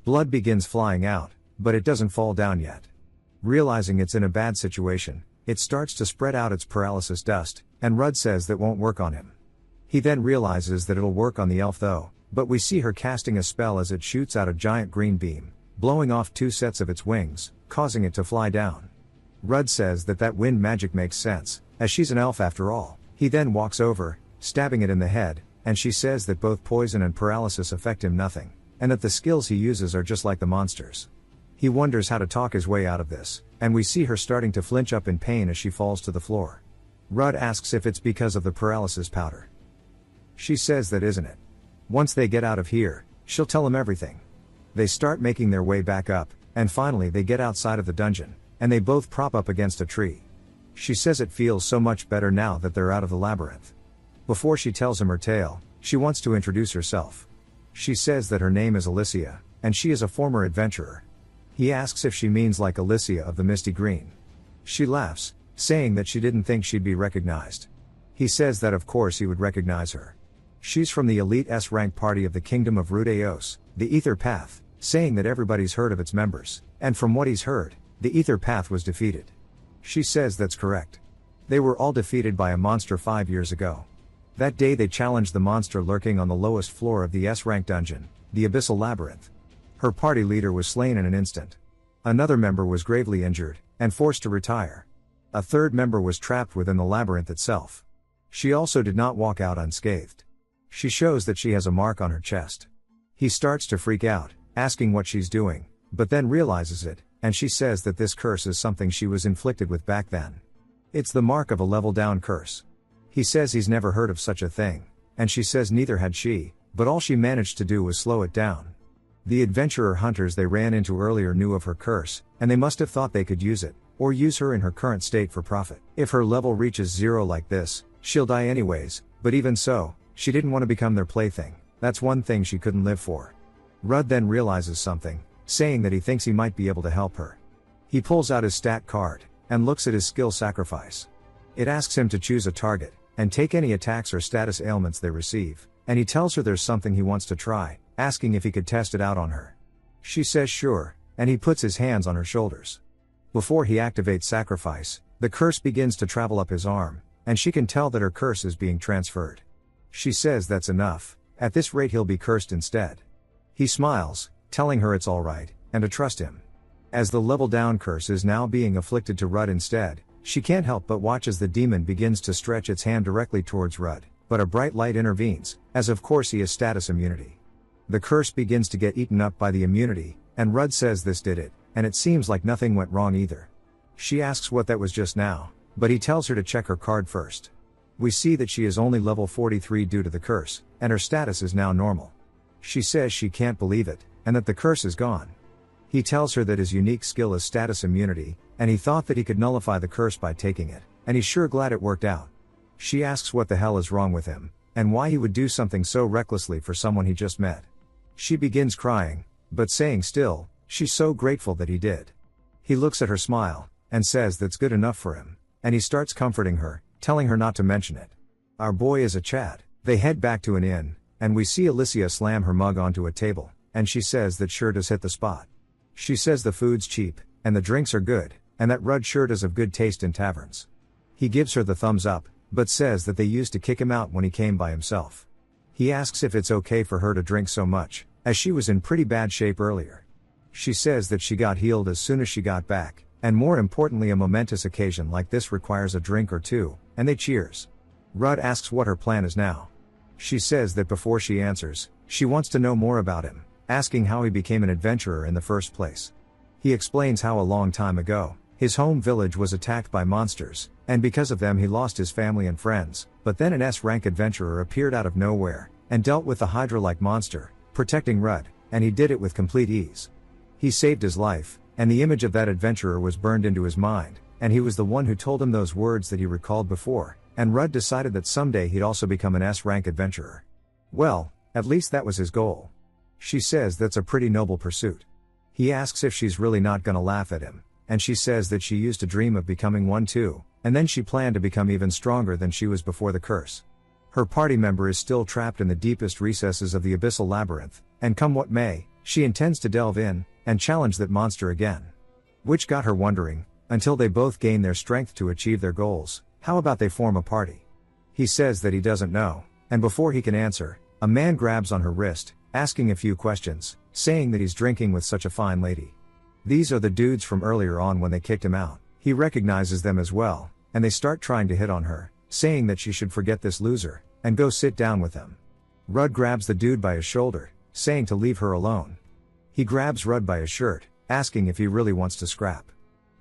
Blood begins flying out, but it doesn't fall down yet. Realizing it's in a bad situation, it starts to spread out its paralysis dust, and Rudd says that won't work on him. He then realizes that it'll work on the elf though, but we see her casting a spell as it shoots out a giant green beam, blowing off 2 sets of its wings, causing it to fly down. Rudd says that wind magic makes sense, as she's an elf after all. He then walks over, stabbing it in the head, and she says that both poison and paralysis affect him nothing, and that the skills he uses are just like the monsters. He wonders how to talk his way out of this, and we see her starting to flinch up in pain as she falls to the floor. Rudd asks if it's because of the paralysis powder. She says that isn't it. Once they get out of here, she'll tell him everything. They start making their way back up, and finally they get outside of the dungeon, and they both prop up against a tree. She says it feels so much better now that they're out of the labyrinth. Before she tells him her tale, she wants to introduce herself. She says that her name is Alicia, and she is a former adventurer. He asks if she means like Alicia of the Misty Green. She laughs, saying that she didn't think she'd be recognized. He says that of course he would recognize her. She's from the elite S-rank party of the Kingdom of Rudeos, the Ether Path, saying that everybody's heard of its members, and from what he's heard, the Ether Path was defeated. She says that's correct. They were all defeated by a monster 5 years ago. That day they challenged the monster lurking on the lowest floor of the S-rank dungeon, the Abyssal Labyrinth. Her party leader was slain in an instant. Another member was gravely injured, and forced to retire. A third member was trapped within the labyrinth itself. She also did not walk out unscathed. She shows that she has a mark on her chest. He starts to freak out, asking what she's doing, but then realizes it, and she says that this curse is something she was inflicted with back then. It's the mark of a level down curse. He says he's never heard of such a thing, and she says neither had she, but all she managed to do was slow it down. The adventurer hunters they ran into earlier knew of her curse, and they must have thought they could use it, or use her in her current state for profit. If her level reaches 0 like this, she'll die anyways, but even so, she didn't want to become their plaything. That's one thing she couldn't live for. Rudd then realizes something, saying that he thinks he might be able to help her. He pulls out his stat card, and looks at his skill sacrifice. It asks him to choose a target, and take any attacks or status ailments they receive, and he tells her there's something he wants to try, asking if he could test it out on her. She says sure, and he puts his hands on her shoulders. Before he activates sacrifice, the curse begins to travel up his arm, and she can tell that her curse is being transferred. She says that's enough, at this rate he'll be cursed instead. He smiles, telling her it's alright, and to trust him. As the level down curse is now being afflicted to Rudd instead, she can't help but watch as the demon begins to stretch its hand directly towards Rudd, but a bright light intervenes, as of course he has status immunity. The curse begins to get eaten up by the immunity, and Rudd says this did it, and it seems like nothing went wrong either. She asks what that was just now, but he tells her to check her card first. We see that she is only level 43 due to the curse, and her status is now normal. She says she can't believe it, and that the curse is gone. He tells her that his unique skill is status immunity, and he thought that he could nullify the curse by taking it, and he's sure glad it worked out. She asks what the hell is wrong with him, and why he would do something so recklessly for someone he just met. She begins crying, but saying still, she's so grateful that he did. He looks at her smile, and says that's good enough for him, and he starts comforting her, telling her not to mention it. Our boy is a Chad. They head back to an inn, and we see Alicia slam her mug onto a table, and she says that sure does hit the spot. She says the food's cheap, and the drinks are good, and that Rudd sure does have good taste in taverns. He gives her the thumbs up, but says that they used to kick him out when he came by himself. He asks if it's okay for her to drink so much, as she was in pretty bad shape earlier. She says that she got healed as soon as she got back, and more importantly a momentous occasion like this requires a drink or two, and they cheers. Rudd asks what her plan is now. She says that before she answers, she wants to know more about him, asking how he became an adventurer in the first place. He explains how a long time ago, his home village was attacked by monsters, and because of them he lost his family and friends, but then an S-rank adventurer appeared out of nowhere, and dealt with the Hydra-like monster, protecting Rudd, and he did it with complete ease. He saved his life, and the image of that adventurer was burned into his mind, and he was the one who told him those words that he recalled before, and Rudd decided that someday he'd also become an S-rank adventurer. Well, at least that was his goal. She says that's a pretty noble pursuit. He asks if she's really not gonna laugh at him, and she says that she used to dream of becoming one too, and then she planned to become even stronger than she was before the curse. Her party member is still trapped in the deepest recesses of the abyssal labyrinth, and come what may, she intends to delve in, and challenge that monster again. Which got her wondering, until they both gain their strength to achieve their goals, how about they form a party? He says that he doesn't know, and before he can answer, a man grabs on her wrist, asking a few questions, saying that he's drinking with such a fine lady. These are the dudes from earlier on when they kicked him out. He recognizes them as well, and they start trying to hit on her, saying that she should forget this loser, and go sit down with them. Rudd grabs the dude by his shoulder, saying to leave her alone. He grabs Rudd by his shirt, asking if he really wants to scrap.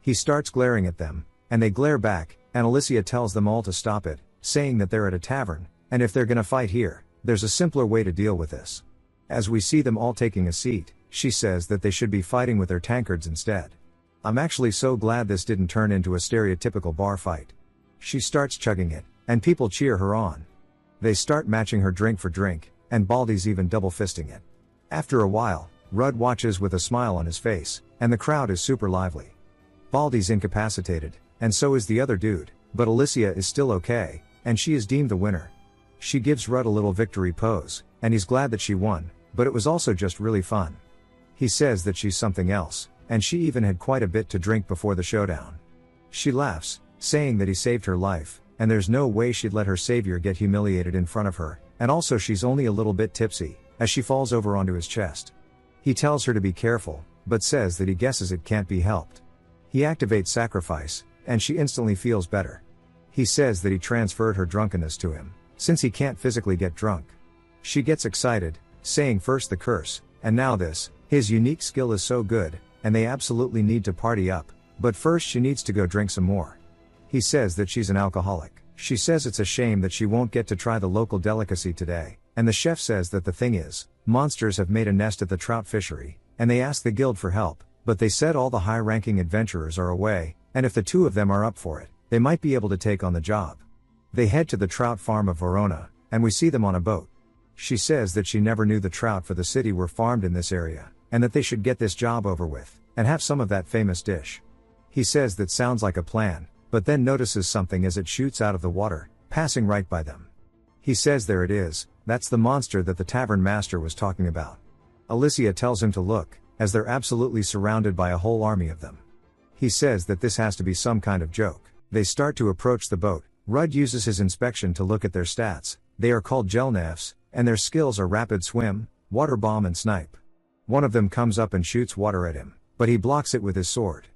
He starts glaring at them, and they glare back, and Alicia tells them all to stop it, saying that they're at a tavern, and if they're gonna fight here, there's a simpler way to deal with this. As we see them all taking a seat, she says that they should be fighting with their tankards instead. I'm actually so glad this didn't turn into a stereotypical bar fight. She starts chugging it, and people cheer her on. They start matching her drink for drink, and Baldy's even double-fisting it. After a while, Rudd watches with a smile on his face, and the crowd is super lively. Baldy's incapacitated, and so is the other dude, but Alicia is still okay, and she is deemed the winner. She gives Rudd a little victory pose, and he's glad that she won, but it was also just really fun. He says that she's something else, and she even had quite a bit to drink before the showdown. She laughs, saying that he saved her life, and there's no way she'd let her savior get humiliated in front of her, and also she's only a little bit tipsy, as she falls over onto his chest. He tells her to be careful, but says that he guesses it can't be helped. He activates sacrifice, and she instantly feels better. He says that he transferred her drunkenness to him, since he can't physically get drunk. She gets excited, saying first the curse, and now this. His unique skill is so good, and they absolutely need to party up, but first she needs to go drink some more. He says that she's an alcoholic. She says it's a shame that she won't get to try the local delicacy today, and the chef says that the thing is, monsters have made a nest at the trout fishery, and they ask the guild for help, but they said all the high-ranking adventurers are away, and if the two of them are up for it, they might be able to take on the job. They head to the trout farm of Verona, and we see them on a boat. She says that she never knew the trout for the city were farmed in this area, and that they should get this job over with, and have some of that famous dish. He says that sounds like a plan, but then notices something as it shoots out of the water, passing right by them. He says there it is, that's the monster that the tavern master was talking about. Alicia tells him to look, as they're absolutely surrounded by a whole army of them. He says that this has to be some kind of joke. They start to approach the boat. Rudd uses his inspection to look at their stats. They are called Gelnefs, and their skills are rapid swim, water bomb and snipe. One of them comes up and shoots water at him, but he blocks it with his sword.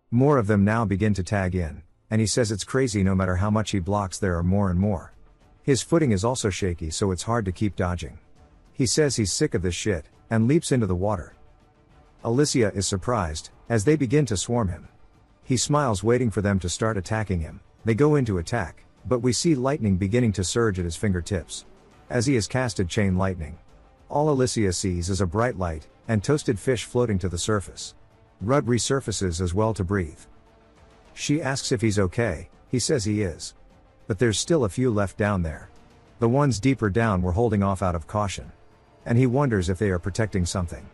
More of them now begin to tag in, and he says it's crazy no matter how much he blocks there are more and more. His footing is also shaky so it's hard to keep dodging. He says he's sick of this shit, and leaps into the water. Alicia is surprised, as they begin to swarm him. He smiles waiting for them to start attacking him. They go into attack, but we see lightning beginning to surge at his fingertips. As he has casted chain lightning. All Alicia sees is a bright light, and toasted fish floating to the surface. Rudd resurfaces as well to breathe. She asks if he's okay. He says he is. But there's still a few left down there. The ones deeper down were holding off out of caution. And he wonders if they are protecting something.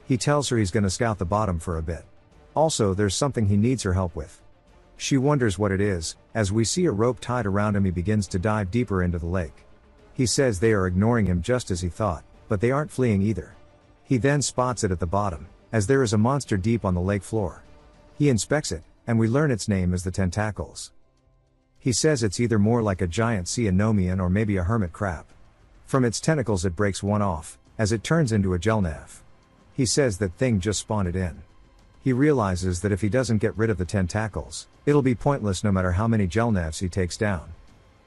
He tells her he's gonna scout the bottom for a bit. Also, there's something he needs her help with. She wonders what it is. As we see a rope tied around him, he begins to dive deeper into the lake. He says they are ignoring him just as he thought, but they aren't fleeing either. He then spots it at the bottom, as there is a monster deep on the lake floor. He inspects it, and we learn its name as the tentacles. He says it's either more like a giant sea anemomean or maybe a hermit crab. From its tentacles it breaks one off, as it turns into a gelnav. He says that thing just spawned it in. He realizes that if he doesn't get rid of the tentacles, it'll be pointless no matter how many gelnavs he takes down.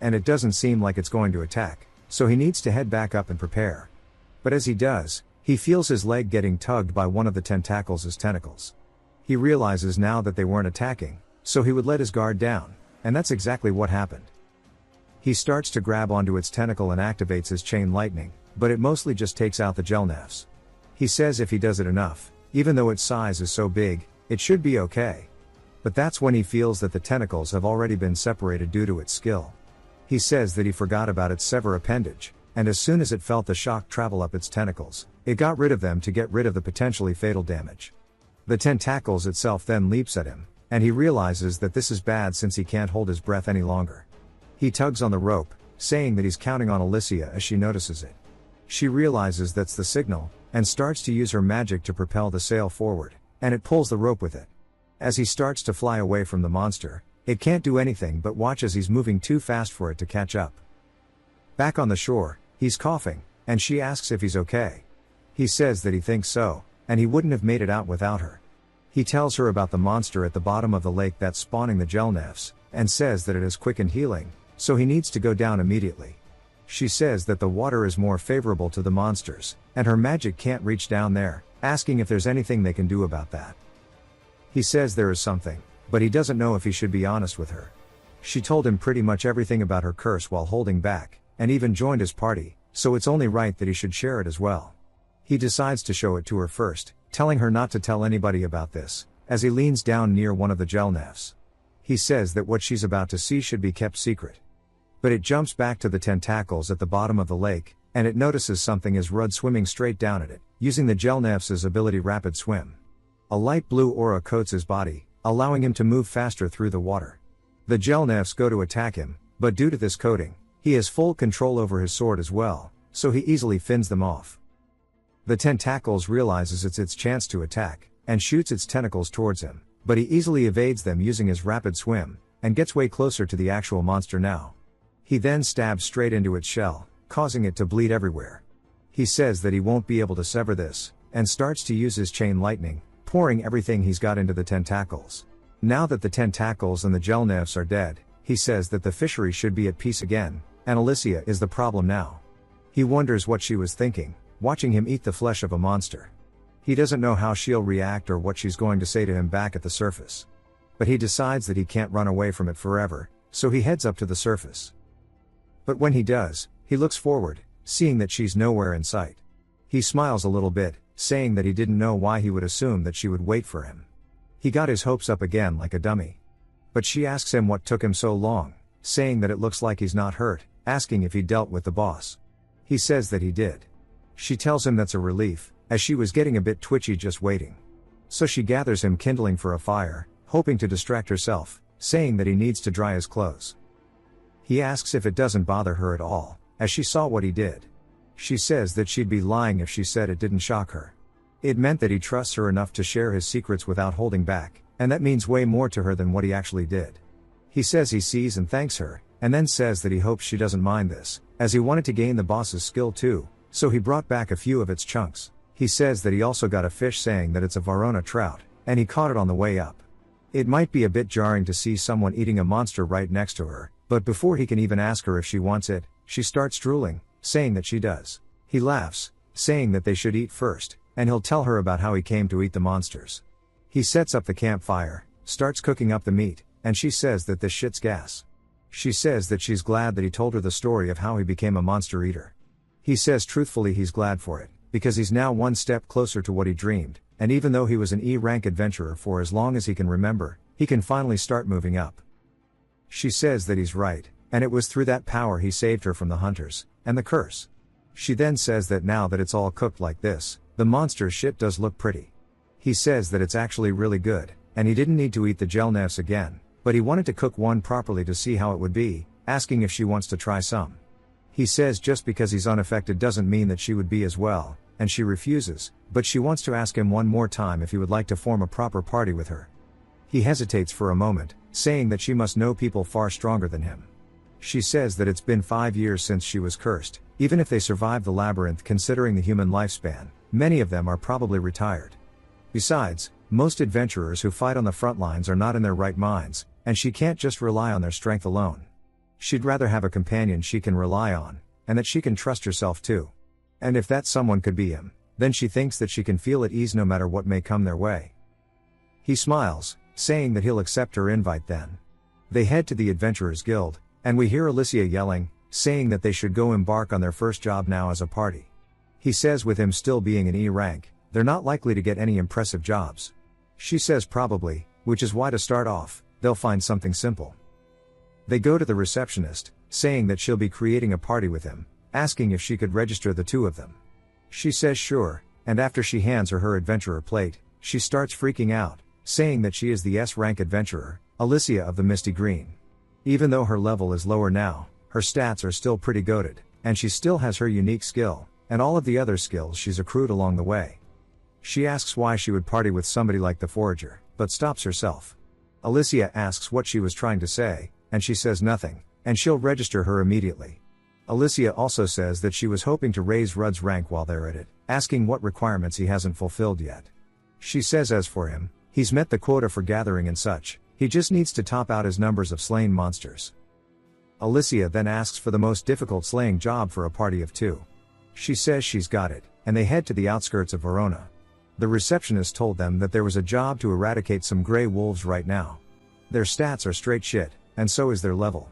And it doesn't seem like it's going to attack, so he needs to head back up and prepare. But as he does, he feels his leg getting tugged by one of the tentacles' tentacles. He realizes now that they weren't attacking, so he would let his guard down, and that's exactly what happened. He starts to grab onto its tentacle and activates his chain lightning, but it mostly just takes out the gelnavs. He says if he does it enough, even though its size is so big, it should be okay. But that's when he feels that the tentacles have already been separated due to its skill. He says that he forgot about its sever appendage, and as soon as it felt the shock travel up its tentacles, it got rid of them to get rid of the potentially fatal damage. The tentacles itself then leaps at him, and he realizes that this is bad since he can't hold his breath any longer. He tugs on the rope, saying that he's counting on Alicia as she notices it. She realizes that's the signal, and starts to use her magic to propel the sail forward, and it pulls the rope with it. As he starts to fly away from the monster, it can't do anything but watch as he's moving too fast for it to catch up. Back on the shore, he's coughing, and she asks if he's okay. He says that he thinks so, and he wouldn't have made it out without her. He tells her about the monster at the bottom of the lake that's spawning the gelnavs, and says that it is quick and healing, so he needs to go down immediately. She says that the water is more favorable to the monsters, and her magic can't reach down there, asking if there's anything they can do about that. He says there is something, but he doesn't know if he should be honest with her. She told him pretty much everything about her curse while holding back, and even joined his party, so it's only right that he should share it as well. He decides to show it to her first, telling her not to tell anybody about this, as he leans down near one of the gelnavs. He says that what she's about to see should be kept secret. But it jumps back to the tentacles at the bottom of the lake, and it notices something as Rudd swimming straight down at it, using the gelnav's ability rapid swim. A light blue aura coats his body, allowing him to move faster through the water. The gelnavs go to attack him, but due to this coating, he has full control over his sword as well, so he easily fends them off. The tentacles realizes it's its chance to attack, and shoots its tentacles towards him, but he easily evades them using his rapid swim, and gets way closer to the actual monster now. He then stabs straight into its shell, causing it to bleed everywhere. He says that he won't be able to sever this, and starts to use his chain lightning, pouring everything he's got into the tentacles. Now that the tentacles and the gelnavs are dead, he says that the fishery should be at peace again, and Alicia is the problem now. He wonders what she was thinking, watching him eat the flesh of a monster. He doesn't know how she'll react or what she's going to say to him back at the surface. But he decides that he can't run away from it forever, so he heads up to the surface. But when he does, he looks forward, seeing that she's nowhere in sight. He smiles a little bit, saying that he didn't know why he would assume that she would wait for him. He got his hopes up again like a dummy. But she asks him what took him so long, saying that it looks like he's not hurt, asking if he dealt with the boss. He says that he did. She tells him that's a relief, as she was getting a bit twitchy just waiting. So she gathers him kindling for a fire, hoping to distract herself, saying that he needs to dry his clothes. He asks if it doesn't bother her at all, as she saw what he did. She says that she'd be lying if she said it didn't shock her. It meant that he trusts her enough to share his secrets without holding back, and that means way more to her than what he actually did. He says he sees and thanks her, and then says that he hopes she doesn't mind this, as he wanted to gain the boss's skill too, so he brought back a few of its chunks. He says that he also got a fish saying that it's a Varona trout, and he caught it on the way up. It might be a bit jarring to see someone eating a monster right next to her, but before he can even ask her if she wants it, she starts drooling, saying that she does. He laughs, saying that they should eat first, and he'll tell her about how he came to eat the monsters. He sets up the campfire, starts cooking up the meat, and she says that this shit's gas. She says that she's glad that he told her the story of how he became a monster eater. He says truthfully he's glad for it, because he's now one step closer to what he dreamed, and even though he was an E-rank adventurer for as long as he can remember, he can finally start moving up. She says that he's right, and it was through that power he saved her from the hunters, and the curse. She then says that now that it's all cooked like this, the monster shit does look pretty. He says that it's actually really good, and he didn't need to eat the gelnefs again, but he wanted to cook one properly to see how it would be, asking if she wants to try some. He says just because he's unaffected doesn't mean that she would be as well, and she refuses, but she wants to ask him one more time if he would like to form a proper party with her. He hesitates for a moment, saying that she must know people far stronger than him. She says that it's been 5 years since she was cursed, even if they survive the labyrinth considering the human lifespan, many of them are probably retired. Besides, most adventurers who fight on the front lines are not in their right minds, and she can't just rely on their strength alone. She'd rather have a companion she can rely on, and that she can trust herself to. And if that someone could be him, then she thinks that she can feel at ease no matter what may come their way. He smiles, saying that he'll accept her invite then. They head to the Adventurers Guild, and we hear Alicia yelling, saying that they should go embark on their first job now as a party. He says with him still being an E rank, they're not likely to get any impressive jobs. She says probably, which is why to start off, they'll find something simple. They go to the receptionist, saying that she'll be creating a party with him, asking if she could register the two of them. She says sure, and after she hands her adventurer plate, she starts freaking out, saying that she is the S-rank adventurer, Alicia of the Misty Green. Even though her level is lower now, her stats are still pretty goated, and she still has her unique skill, and all of the other skills she's accrued along the way. She asks why she would party with somebody like the Forager, but stops herself. Alicia asks what she was trying to say, and she says nothing, and she'll register her immediately. Alicia also says that she was hoping to raise Rudd's rank while they're at it, asking what requirements he hasn't fulfilled yet. She says as for him, he's met the quota for gathering and such, he just needs to top out his numbers of slain monsters. Alicia then asks for the most difficult slaying job for a party of 2. She says she's got it, and they head to the outskirts of Verona. The receptionist told them that there was a job to eradicate some grey wolves right now. Their stats are straight shit, and so is their level.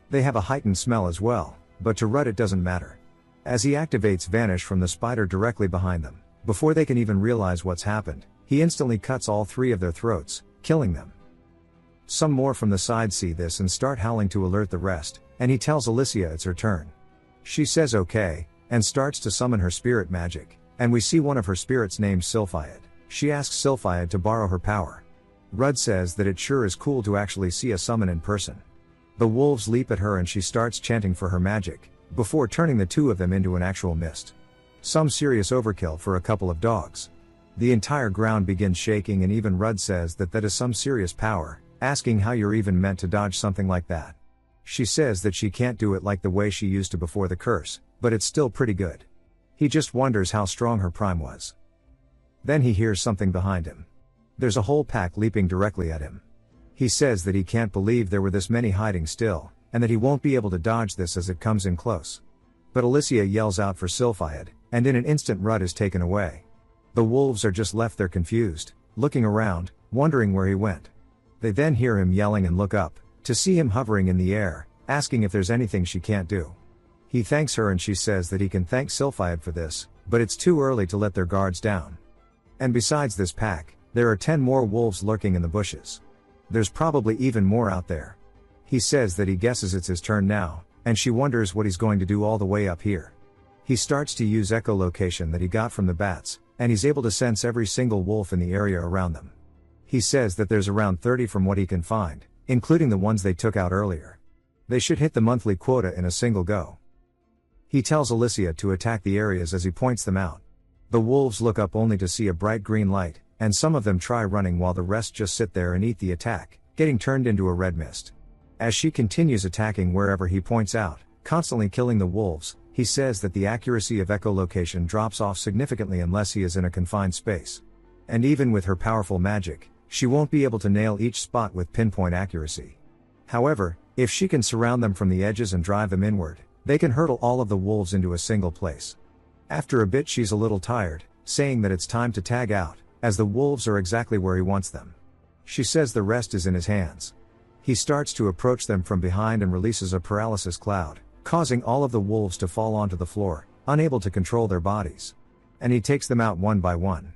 They have a heightened smell as well, but to Rudd it doesn't matter. As he activates Vanish from the spider directly behind them, before they can even realize what's happened, he instantly cuts all 3 of their throats, killing them. Some more from the side see this and start howling to alert the rest, and he tells Alicia it's her turn. She says okay, and starts to summon her spirit magic, and we see one of her spirits named Sylphiad. She asks Sylphiad to borrow her power. Rudd says that it sure is cool to actually see a summon in person. The wolves leap at her and she starts chanting for her magic, before turning the 2 of them into an actual mist. Some serious overkill for a couple of dogs. The entire ground begins shaking and even Rudd says that is some serious power, asking how you're even meant to dodge something like that. She says that she can't do it like the way she used to before the curse, but it's still pretty good. He just wonders how strong her prime was. Then he hears something behind him. There's a whole pack leaping directly at him. He says that he can't believe there were this many hiding still, and that he won't be able to dodge this as it comes in close. But Alicia yells out for Sylphiad, and in an instant Rudd is taken away. The wolves are just left there confused, looking around, wondering where he went. They then hear him yelling and look up, to see him hovering in the air, asking if there's anything she can't do. He thanks her and she says that he can thank Sylphiad for this, but it's too early to let their guards down. And besides this pack, there are 10 more wolves lurking in the bushes. There's probably even more out there. He says that he guesses it's his turn now, and she wonders what he's going to do all the way up here. He starts to use echolocation that he got from the bats, and he's able to sense every single wolf in the area around them. He says that there's around 30 from what he can find, including the ones they took out earlier. They should hit the monthly quota in a single go. He tells Alicia to attack the areas as he points them out. The wolves look up only to see a bright green light, and some of them try running while the rest just sit there and eat the attack, getting turned into a red mist. As she continues attacking wherever he points out, constantly killing the wolves, he says that the accuracy of echolocation drops off significantly unless he is in a confined space. And even with her powerful magic, she won't be able to nail each spot with pinpoint accuracy. However, if she can surround them from the edges and drive them inward, they can hurtle all of the wolves into a single place. After a bit she's a little tired, saying that it's time to tag out, as the wolves are exactly where he wants them. She says the rest is in his hands. He starts to approach them from behind and releases a paralysis cloud, causing all of the wolves to fall onto the floor, unable to control their bodies. And he takes them out one by one.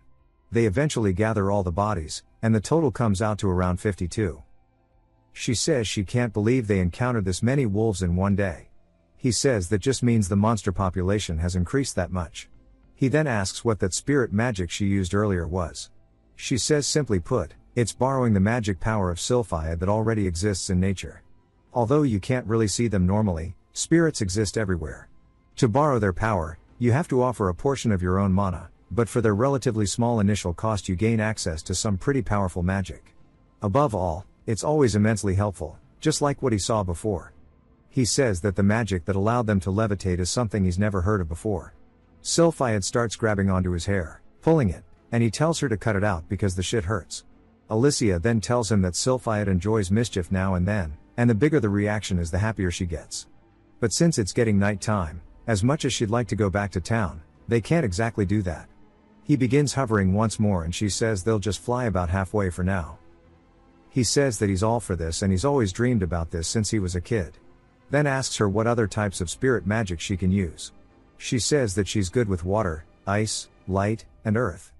They eventually gather all the bodies, and the total comes out to around 52. She says she can't believe they encountered this many wolves in one day. He says that just means the monster population has increased that much. He then asks what that spirit magic she used earlier was. She says simply put, it's borrowing the magic power of Sylphiad that already exists in nature. Although you can't really see them normally, spirits exist everywhere. To borrow their power, you have to offer a portion of your own mana, but for their relatively small initial cost you gain access to some pretty powerful magic. Above all, it's always immensely helpful, just like what he saw before. He says that the magic that allowed them to levitate is something he's never heard of before. Sylphiad starts grabbing onto his hair, pulling it, and he tells her to cut it out because the shit hurts. Alicia then tells him that Sylphiad enjoys mischief now and then, and the bigger the reaction is the happier she gets. But since it's getting night time, as much as she'd like to go back to town, they can't exactly do that. He begins hovering once more and she says they'll just fly about halfway for now. He says that he's all for this and he's always dreamed about this since he was a kid. Then asks her what other types of spirit magic she can use. She says that she's good with water, ice, light, and earth.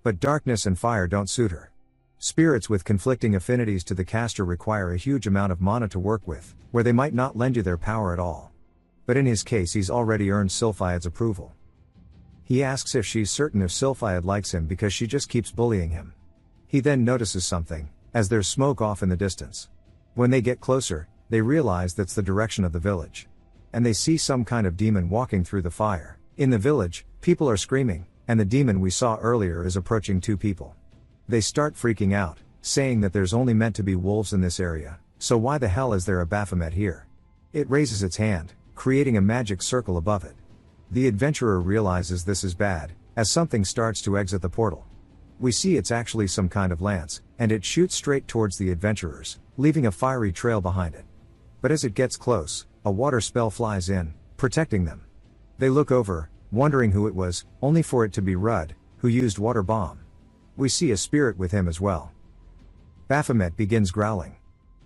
But darkness and fire don't suit her. Spirits with conflicting affinities to the caster require a huge amount of mana to work with, where they might not lend you their power at all. But in his case he's already earned Sylphiad's approval. He asks if she's certain if Sylphiad likes him because she just keeps bullying him. He then notices something, as there's smoke off in the distance. When they get closer, they realize that's the direction of the village. And they see some kind of demon walking through the fire. In the village, people are screaming, and the demon we saw earlier is approaching two people. They start freaking out, saying that there's only meant to be wolves in this area, so why the hell is there a Baphomet here? It raises its hand, creating a magic circle above it. The adventurer realizes this is bad, as something starts to exit the portal. We see it's actually some kind of lance, and it shoots straight towards the adventurers, leaving a fiery trail behind it. But as it gets close, a water spell flies in, protecting them. They look over, wondering who it was, only for it to be Rudd, who used water bomb. We see a spirit with him as well. Baphomet begins growling.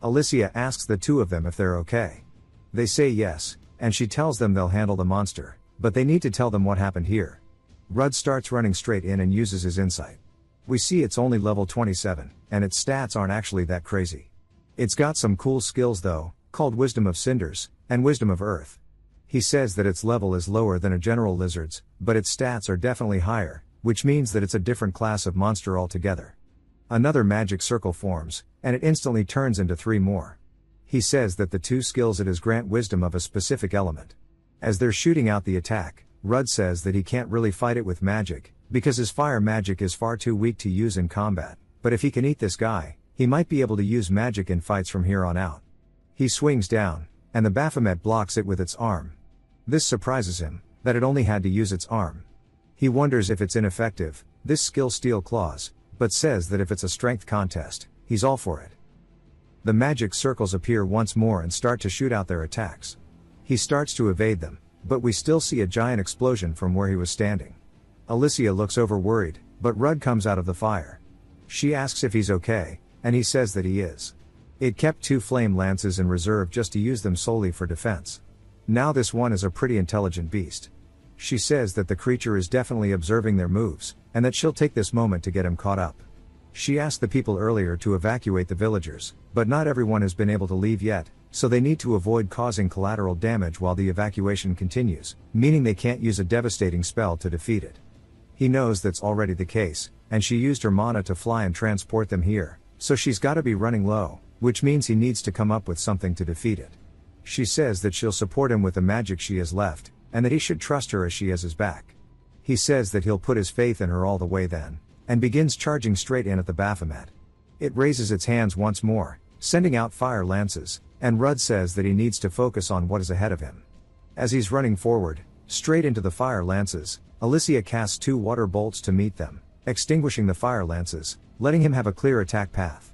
Alicia asks the two of them if they're okay. They say yes, and she tells them they'll handle the monster, but they need to tell them what happened here. Rudd starts running straight in and uses his insight. We see it's only level 27, and its stats aren't actually that crazy. It's got some cool skills though, called Wisdom of Cinders, and Wisdom of Earth. He says that its level is lower than a general lizard's, but its stats are definitely higher, which means that it's a different class of monster altogether. Another magic circle forms, and it instantly turns into 3 more. He says that the 2 skills it has grant wisdom of a specific element. As they're shooting out the attack, Rudd says that he can't really fight it with magic, because his fire magic is far too weak to use in combat, but if he can eat this guy, he might be able to use magic in fights from here on out. He swings down, and the Baphomet blocks it with its arm. This surprises him, that it only had to use its arm. He wonders if it's ineffective, this skill Steel Claws, but says that if it's a strength contest, he's all for it. The magic circles appear once more and start to shoot out their attacks. He starts to evade them, but we still see a giant explosion from where he was standing. Alicia looks over worried, but Rudd comes out of the fire. She asks if he's okay, and he says that he is. It kept 2 flame lances in reserve just to use them solely for defense. Now this one is a pretty intelligent beast. She says that the creature is definitely observing their moves, and that she'll take this moment to get him caught up. She asked the people earlier to evacuate the villagers, but not everyone has been able to leave yet, so they need to avoid causing collateral damage while the evacuation continues, meaning they can't use a devastating spell to defeat it. He knows that's already the case, and she used her mana to fly and transport them here, so she's gotta be running low, which means he needs to come up with something to defeat it. She says that she'll support him with the magic she has left, and that he should trust her as she has his back. He says that he'll put his faith in her all the way then, and begins charging straight in at the Baphomet. It raises its hands once more, sending out fire lances, and Rudd says that he needs to focus on what is ahead of him. As he's running forward, straight into the fire lances, Alicia casts 2 water bolts to meet them, extinguishing the fire lances, letting him have a clear attack path.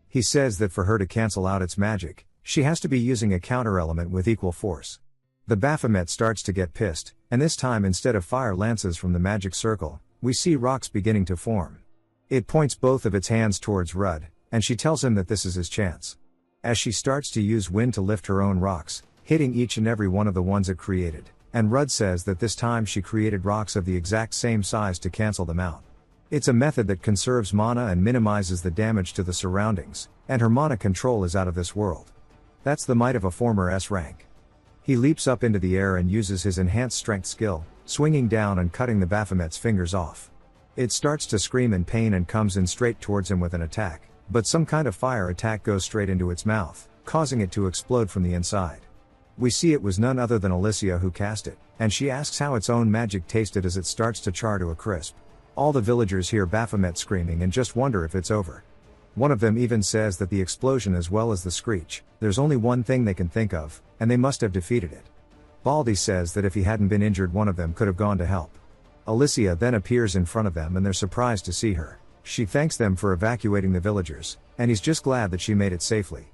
He says that for her to cancel out its magic, she has to be using a counter-element with equal force. The Baphomet starts to get pissed, and this time instead of fire lances from the magic circle, we see rocks beginning to form. It points both of its hands towards Rudd, and she tells him that this is his chance. As she starts to use wind to lift her own rocks, hitting each and every one of the ones it created, and Rudd says that this time she created rocks of the exact same size to cancel them out. It's a method that conserves mana and minimizes the damage to the surroundings, and her mana control is out of this world. That's the might of a former S rank. He leaps up into the air and uses his enhanced strength skill, swinging down and cutting the Baphomet's fingers off. It starts to scream in pain and comes in straight towards him with an attack, but some kind of fire attack goes straight into its mouth, causing it to explode from the inside. We see it was none other than Alicia who cast it, and she asks how its own magic tasted as it starts to char to a crisp. All the villagers hear Baphomet screaming and just wonder if it's over. One of them even says that the explosion as well as the screech, there's only one thing they can think of, and they must have defeated it. Baldy says that if he hadn't been injured one of them could have gone to help. Alicia then appears in front of them and they're surprised to see her. She thanks them for evacuating the villagers, and he's just glad that she made it safely.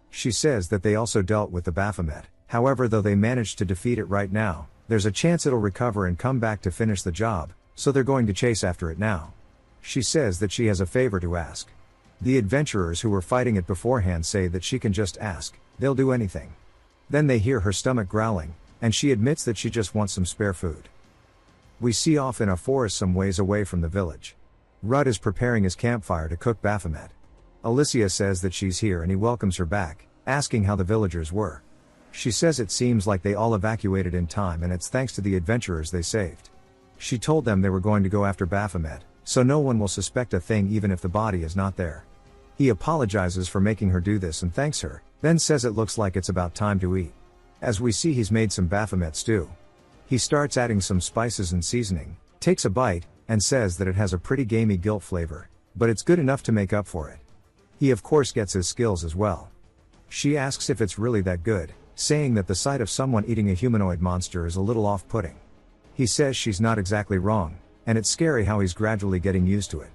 She says that they also dealt with the Baphomet, however though they managed to defeat it right now, there's a chance it'll recover and come back to finish the job, so they're going to chase after it now. She says that she has a favor to ask. The adventurers who were fighting it beforehand say that she can just ask, they'll do anything. Then they hear her stomach growling, and she admits that she just wants some spare food. We see off in a forest some ways away from the village. Rudd is preparing his campfire to cook Baphomet. Alicia says that she's here and he welcomes her back, asking how the villagers were. She says it seems like they all evacuated in time and it's thanks to the adventurers they saved. She told them they were going to go after Baphomet, so no one will suspect a thing even if the body is not there. He apologizes for making her do this and thanks her, then says it looks like it's about time to eat. As we see he's made some Baphomet stew. He starts adding some spices and seasoning, takes a bite, and says that it has a pretty gamey guilt flavor, but it's good enough to make up for it. He of course gets his skills as well. She asks if it's really that good, saying that the sight of someone eating a humanoid monster is a little off-putting. He says she's not exactly wrong, and it's scary how he's gradually getting used to it.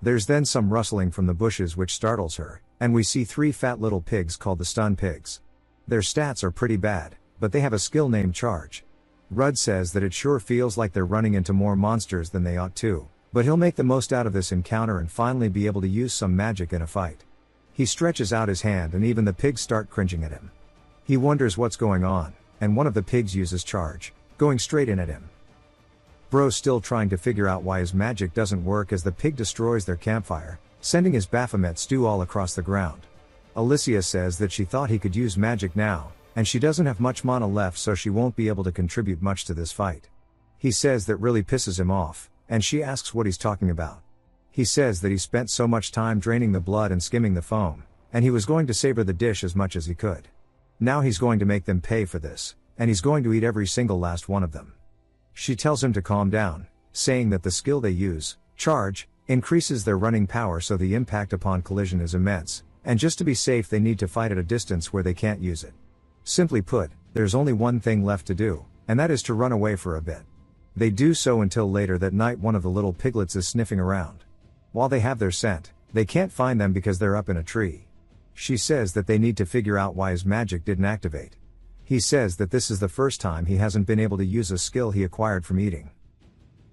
There's then some rustling from the bushes which startles her, and we see 3 fat little pigs called the stun pigs. Their stats are pretty bad, but they have a skill named Charge. Rudd says that it sure feels like they're running into more monsters than they ought to, but he'll make the most out of this encounter and finally be able to use some magic in a fight. He stretches out his hand and even the pigs start cringing at him. He wonders what's going on, and one of the pigs uses Charge, going straight in at him. Bro's still trying to figure out why his magic doesn't work as the pig destroys their campfire, sending his Baphomet stew all across the ground. Alicia says that she thought he could use magic now, and she doesn't have much mana left so she won't be able to contribute much to this fight. He says that really pisses him off, and she asks what he's talking about. He says that he spent so much time draining the blood and skimming the foam, and he was going to savor the dish as much as he could. Now he's going to make them pay for this, and he's going to eat every single last one of them. She tells him to calm down, saying that the skill they use, Charge, increases their running power so the impact upon collision is immense, and just to be safe they need to fight at a distance where they can't use it. Simply put, there's only one thing left to do, and that is to run away for a bit. They do so until later that night one of the little piglets is sniffing around. While they have their scent, they can't find them because they're up in a tree. She says that they need to figure out why his magic didn't activate. He says that this is the first time he hasn't been able to use a skill he acquired from eating.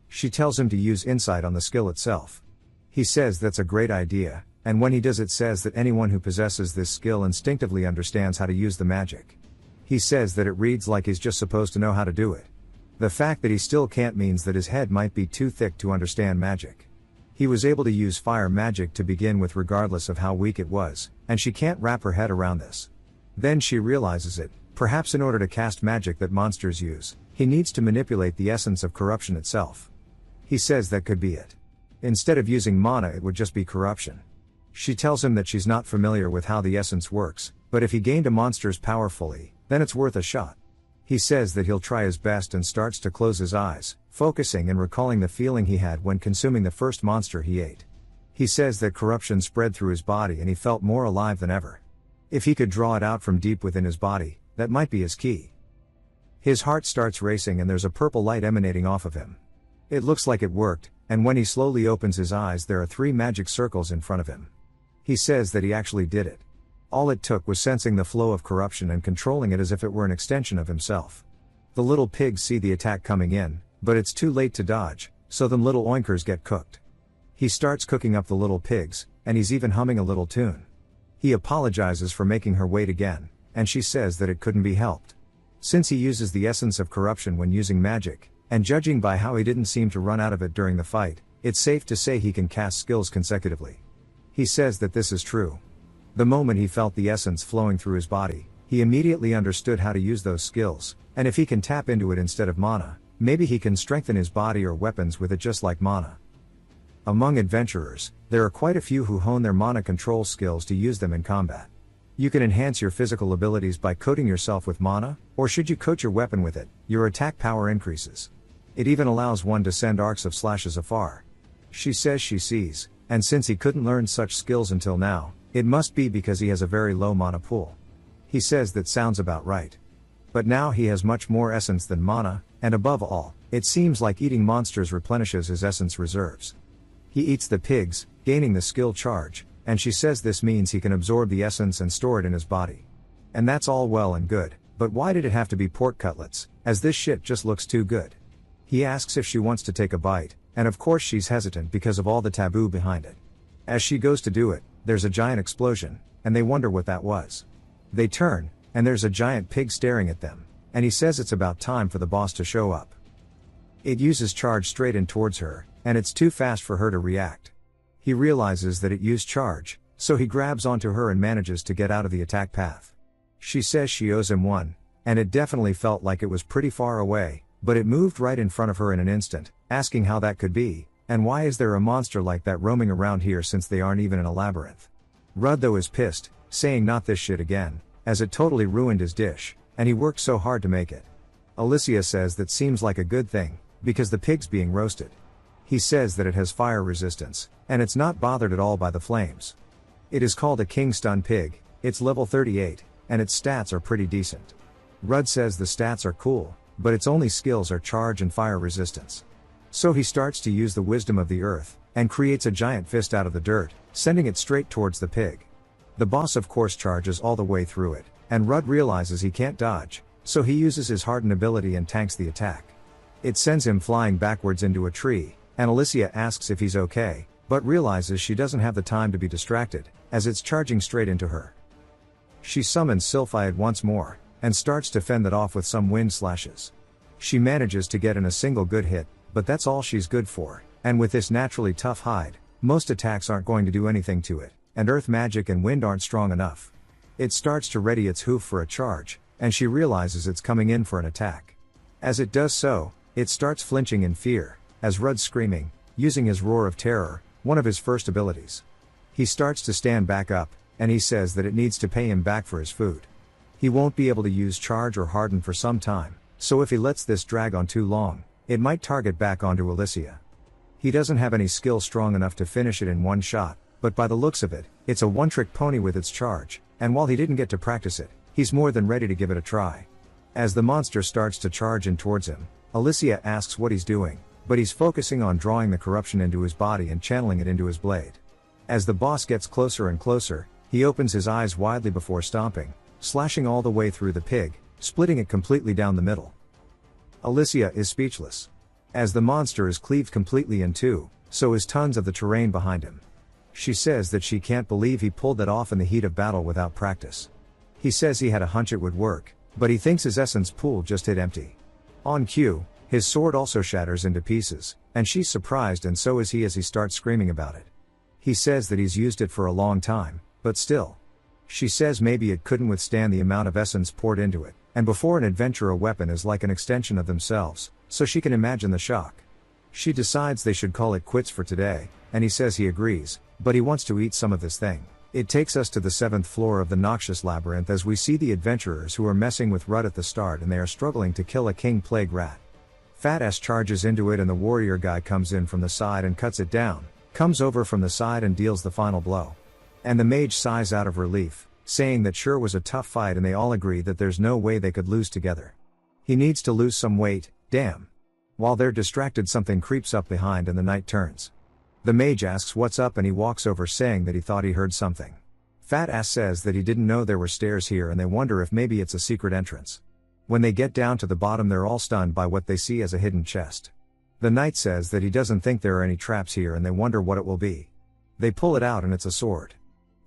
She tells him to use insight on the skill itself. He says that's a great idea, and when he does it says that anyone who possesses this skill instinctively understands how to use the magic. He says that it reads like he's just supposed to know how to do it. The fact that he still can't means that his head might be too thick to understand magic. He was able to use fire magic to begin with regardless of how weak it was, and she can't wrap her head around this. Then she realizes it, perhaps in order to cast magic that monsters use, he needs to manipulate the essence of corruption itself. He says that could be it. Instead of using mana it would just be corruption. She tells him that she's not familiar with how the essence works, but if he gained a monster's power fully, then it's worth a shot. He says that he'll try his best and starts to close his eyes, focusing and recalling the feeling he had when consuming the first monster he ate. He says that corruption spread through his body and he felt more alive than ever. If he could draw it out from deep within his body, that might be his key. His heart starts racing and there's a purple light emanating off of him. It looks like it worked, and when he slowly opens his eyes there are 3 magic circles in front of him. He says that he actually did it. All it took was sensing the flow of corruption and controlling it as if it were an extension of himself. The little pigs see the attack coming in, but it's too late to dodge, so them little oinkers get cooked. He starts cooking up the little pigs, and he's even humming a little tune. He apologizes for making her wait again, and she says that it couldn't be helped. Since he uses the essence of corruption when using magic, and judging by how he didn't seem to run out of it during the fight, it's safe to say he can cast skills consecutively. He says that this is true. The moment he felt the essence flowing through his body, he immediately understood how to use those skills, and if he can tap into it instead of mana, maybe he can strengthen his body or weapons with it just like mana. Among adventurers, there are quite a few who hone their mana control skills to use them in combat. You can enhance your physical abilities by coating yourself with mana, or should you coat your weapon with it, your attack power increases. It even allows one to send arcs of slashes afar. She says she sees, and since he couldn't learn such skills until now, it must be because he has a very low mana pool. He says that sounds about right. But now he has much more essence than mana, and above all, it seems like eating monsters replenishes his essence reserves. He eats the pigs, gaining the skill charge, and she says this means he can absorb the essence and store it in his body. And that's all well and good, but why did it have to be pork cutlets, as this shit just looks too good? He asks if she wants to take a bite, and of course she's hesitant because of all the taboo behind it. As she goes to do it, there's a giant explosion, and they wonder what that was. They turn, and there's a giant pig staring at them, and he says it's about time for the boss to show up. It uses charge straight in towards her, and it's too fast for her to react. He realizes that it used charge, so he grabs onto her and manages to get out of the attack path. She says she owes him one, and it definitely felt like it was pretty far away, but it moved right in front of her in an instant, asking how that could be, and why is there a monster like that roaming around here since they aren't even in a labyrinth. Rudd though is pissed, saying not this shit again, as it totally ruined his dish, and he worked so hard to make it. Alicia says that seems like a good thing, because the pig's being roasted. He says that it has fire resistance, and it's not bothered at all by the flames. It is called a King Stun Pig, it's level 38, and its stats are pretty decent. Rudd says the stats are cool, but its only skills are charge and fire resistance. So he starts to use the wisdom of the earth, and creates a giant fist out of the dirt, sending it straight towards the pig. The boss of course charges all the way through it, and Rudd realizes he can't dodge, so he uses his harden ability and tanks the attack. It sends him flying backwards into a tree, and Alicia asks if he's okay, but realizes she doesn't have the time to be distracted, as it's charging straight into her. She summons Sylphiad once more, and starts to fend that off with some wind slashes. She manages to get in a single good hit, but that's all she's good for, and with this naturally tough hide, most attacks aren't going to do anything to it, and earth magic and wind aren't strong enough. It starts to ready its hoof for a charge, and she realizes it's coming in for an attack. As it does so, it starts flinching in fear, as Rudd's screaming, using his roar of terror, one of his first abilities. He starts to stand back up, and he says that it needs to pay him back for his food. He won't be able to use charge or harden for some time, so if he lets this drag on too long, it might target back onto Alicia. He doesn't have any skill strong enough to finish it in one shot, but by the looks of it, it's a one-trick pony with its charge, and while he didn't get to practice it, he's more than ready to give it a try. As the monster starts to charge in towards him, Alicia asks what he's doing, but he's focusing on drawing the corruption into his body and channeling it into his blade. As the boss gets closer and closer, he opens his eyes widely before stomping, slashing all the way through the pig, splitting it completely down the middle. Alicia is speechless. As the monster is cleaved completely in two, so is tons of the terrain behind him. She says that she can't believe he pulled that off in the heat of battle without practice. He says he had a hunch it would work, but he thinks his essence pool just hit empty. On cue, his sword also shatters into pieces, and she's surprised and so is he as he starts screaming about it. He says that he's used it for a long time, but still. She says maybe it couldn't withstand the amount of essence poured into it, and before an adventure a weapon is like an extension of themselves, so she can imagine the shock. She decides they should call it quits for today, and he says he agrees, but he wants to eat some of this thing. It takes us to the 7th floor of the noxious labyrinth as we see the adventurers who are messing with Rudd at the start and they are struggling to kill a king plague rat. Fat Ass charges into it and the warrior guy comes in from the side and cuts it down, comes over from the side and deals the final blow. And the mage sighs out of relief, saying that sure was a tough fight and they all agree that there's no way they could lose together. He needs to lose some weight, damn. While they're distracted something creeps up behind and the night turns. The mage asks what's up and he walks over saying that he thought he heard something. Fat Ass says that he didn't know there were stairs here and they wonder if maybe it's a secret entrance. When they get down to the bottom they're all stunned by what they see as a hidden chest. The knight says that he doesn't think there are any traps here and they wonder what it will be. They pull it out and it's a sword.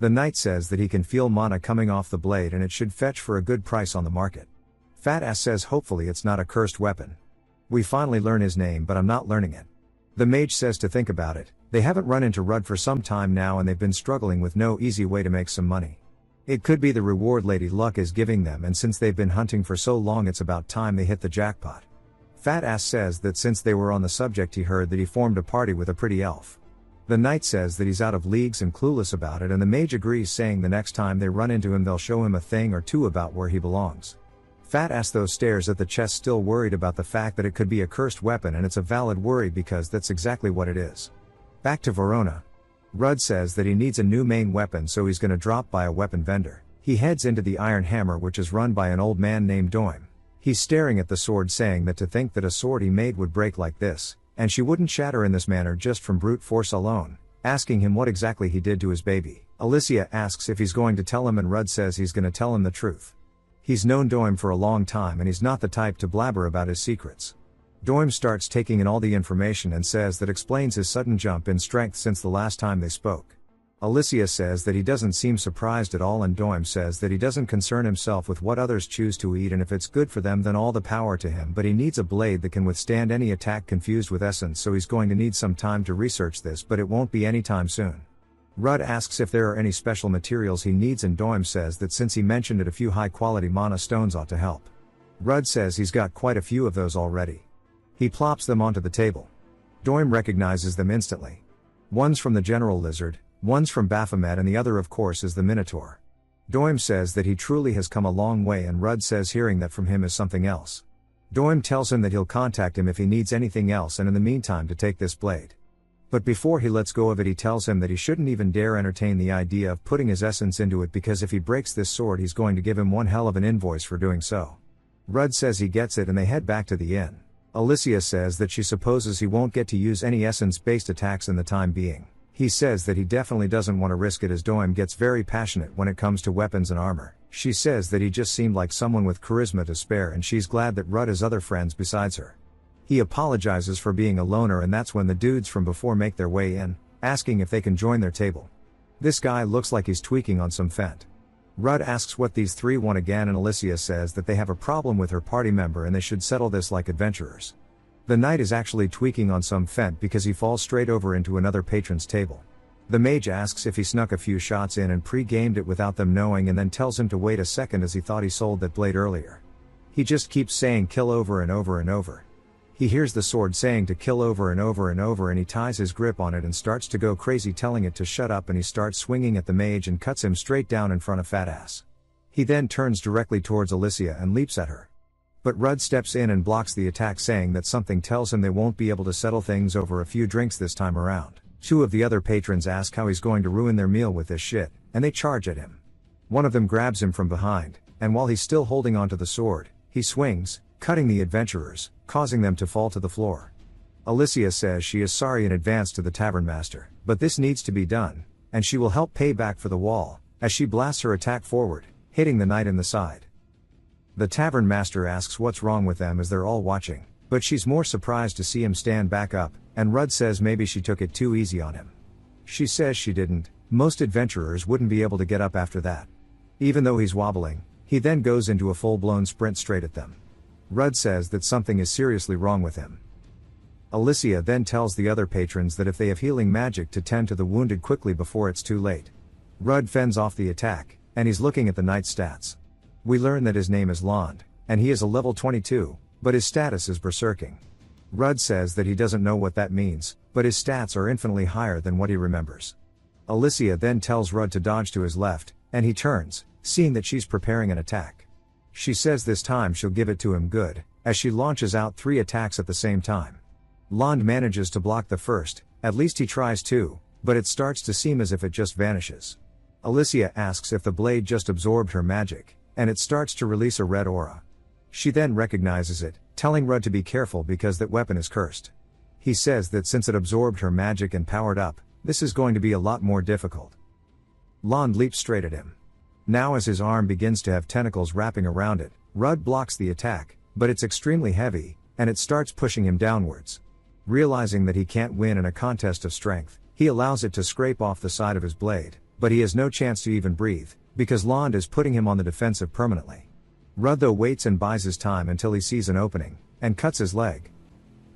The knight says that he can feel mana coming off the blade and it should fetch for a good price on the market. Fat Ass says hopefully it's not a cursed weapon. We finally learn his name but I'm not learning it. The mage says to think about it. They haven't run into Rud for some time now and they've been struggling with no easy way to make some money. It could be the reward Lady Luck is giving them, and since they've been hunting for so long it's about time they hit the jackpot. Fat Ass says that since they were on the subject he heard that he formed a party with a pretty elf. The knight says that he's out of leagues and clueless about it, and the mage agrees, saying the next time they run into him they'll show him a thing or two about where he belongs. Fat Ass though stares at the chest, still worried about the fact that it could be a cursed weapon, and it's a valid worry because that's exactly what it is. Back to Verona. Rud says that he needs a new main weapon, so he's gonna drop by a weapon vendor. He heads into the Iron Hammer, which is run by an old man named Doim. He's staring at the sword, saying that to think that a sword he made would break like this, and she wouldn't shatter in this manner just from brute force alone, asking him what exactly he did to his baby. Alicia asks if he's going to tell him, and Rud says he's gonna tell him the truth. He's known Doim for a long time and he's not the type to blabber about his secrets. Doim starts taking in all the information and says that explains his sudden jump in strength since the last time they spoke. Alicia says that he doesn't seem surprised at all, and Doim says that he doesn't concern himself with what others choose to eat, and if it's good for them then all the power to him, but he needs a blade that can withstand any attack confused with essence, so he's going to need some time to research this, but it won't be anytime soon. Rud asks if there are any special materials he needs, and Doim says that since he mentioned it, a few high quality mana stones ought to help. Rud says he's got quite a few of those already. He plops them onto the table. Doim recognizes them instantly. One's from the General Lizard, one's from Baphomet, and the other of course is the Minotaur. Doim says that he truly has come a long way, and Rud says hearing that from him is something else. Doim tells him that he'll contact him if he needs anything else, and in the meantime to take this blade. But before he lets go of it he tells him that he shouldn't even dare entertain the idea of putting his essence into it, because if he breaks this sword he's going to give him one hell of an invoice for doing so. Rud says he gets it and they head back to the inn. Alicia says that she supposes he won't get to use any essence-based attacks in the time being. He says that he definitely doesn't want to risk it, as Doim gets very passionate when it comes to weapons and armor. She says that he just seemed like someone with charisma to spare, and she's glad that Rud has other friends besides her. He apologizes for being a loner, and that's when the dudes from before make their way in, asking if they can join their table. This guy looks like he's tweaking on some fent. Rud asks what these three want again, and Alicia says that they have a problem with her party member and they should settle this like adventurers. The knight is actually tweaking on some fent because he falls straight over into another patron's table. The mage asks if he snuck a few shots in and pre-gamed it without them knowing, and then tells him to wait a second as he thought he sold that blade earlier. He just keeps saying kill over and over and over. He hears the sword saying to kill over and over and over, and he ties his grip on it and starts to go crazy, telling it to shut up, and he starts swinging at the mage and cuts him straight down in front of Fat Ass. He then turns directly towards Alicia and leaps at her. But Rud steps in and blocks the attack, saying that something tells him they won't be able to settle things over a few drinks this time around. Two of the other patrons ask how he's going to ruin their meal with this shit, and they charge at him. One of them grabs him from behind, and while he's still holding onto the sword, he swings, cutting the adventurers, causing them to fall to the floor. Alicia says she is sorry in advance to the tavern master, but this needs to be done, and she will help pay back for the wall, as she blasts her attack forward, hitting the knight in the side. The tavern master asks what's wrong with them as they're all watching, but she's more surprised to see him stand back up, and Rud says maybe she took it too easy on him. She says she didn't, most adventurers wouldn't be able to get up after that. Even though he's wobbling, he then goes into a full-blown sprint straight at them. Rud says that something is seriously wrong with him. Alicia then tells the other patrons that if they have healing magic to tend to the wounded quickly before it's too late. Rud fends off the attack, and he's looking at the knight's stats. We learn that his name is Lond, and he is a level 22, but his status is berserking. Rud says that he doesn't know what that means, but his stats are infinitely higher than what he remembers. Alicia then tells Rud to dodge to his left, and he turns, seeing that she's preparing an attack. She says this time she'll give it to him good, as she launches out 3 attacks at the same time. Lond manages to block the first, at least he tries to, but it starts to seem as if it just vanishes. Alicia asks if the blade just absorbed her magic, and it starts to release a red aura. She then recognizes it, telling Rud to be careful because that weapon is cursed. He says that since it absorbed her magic and powered up, this is going to be a lot more difficult. Lond leaps straight at him. Now as his arm begins to have tentacles wrapping around it, Rud blocks the attack, but it's extremely heavy, and it starts pushing him downwards. Realizing that he can't win in a contest of strength, he allows it to scrape off the side of his blade, but he has no chance to even breathe, because Lond is putting him on the defensive permanently. Rud though waits and buys his time until he sees an opening, and cuts his leg.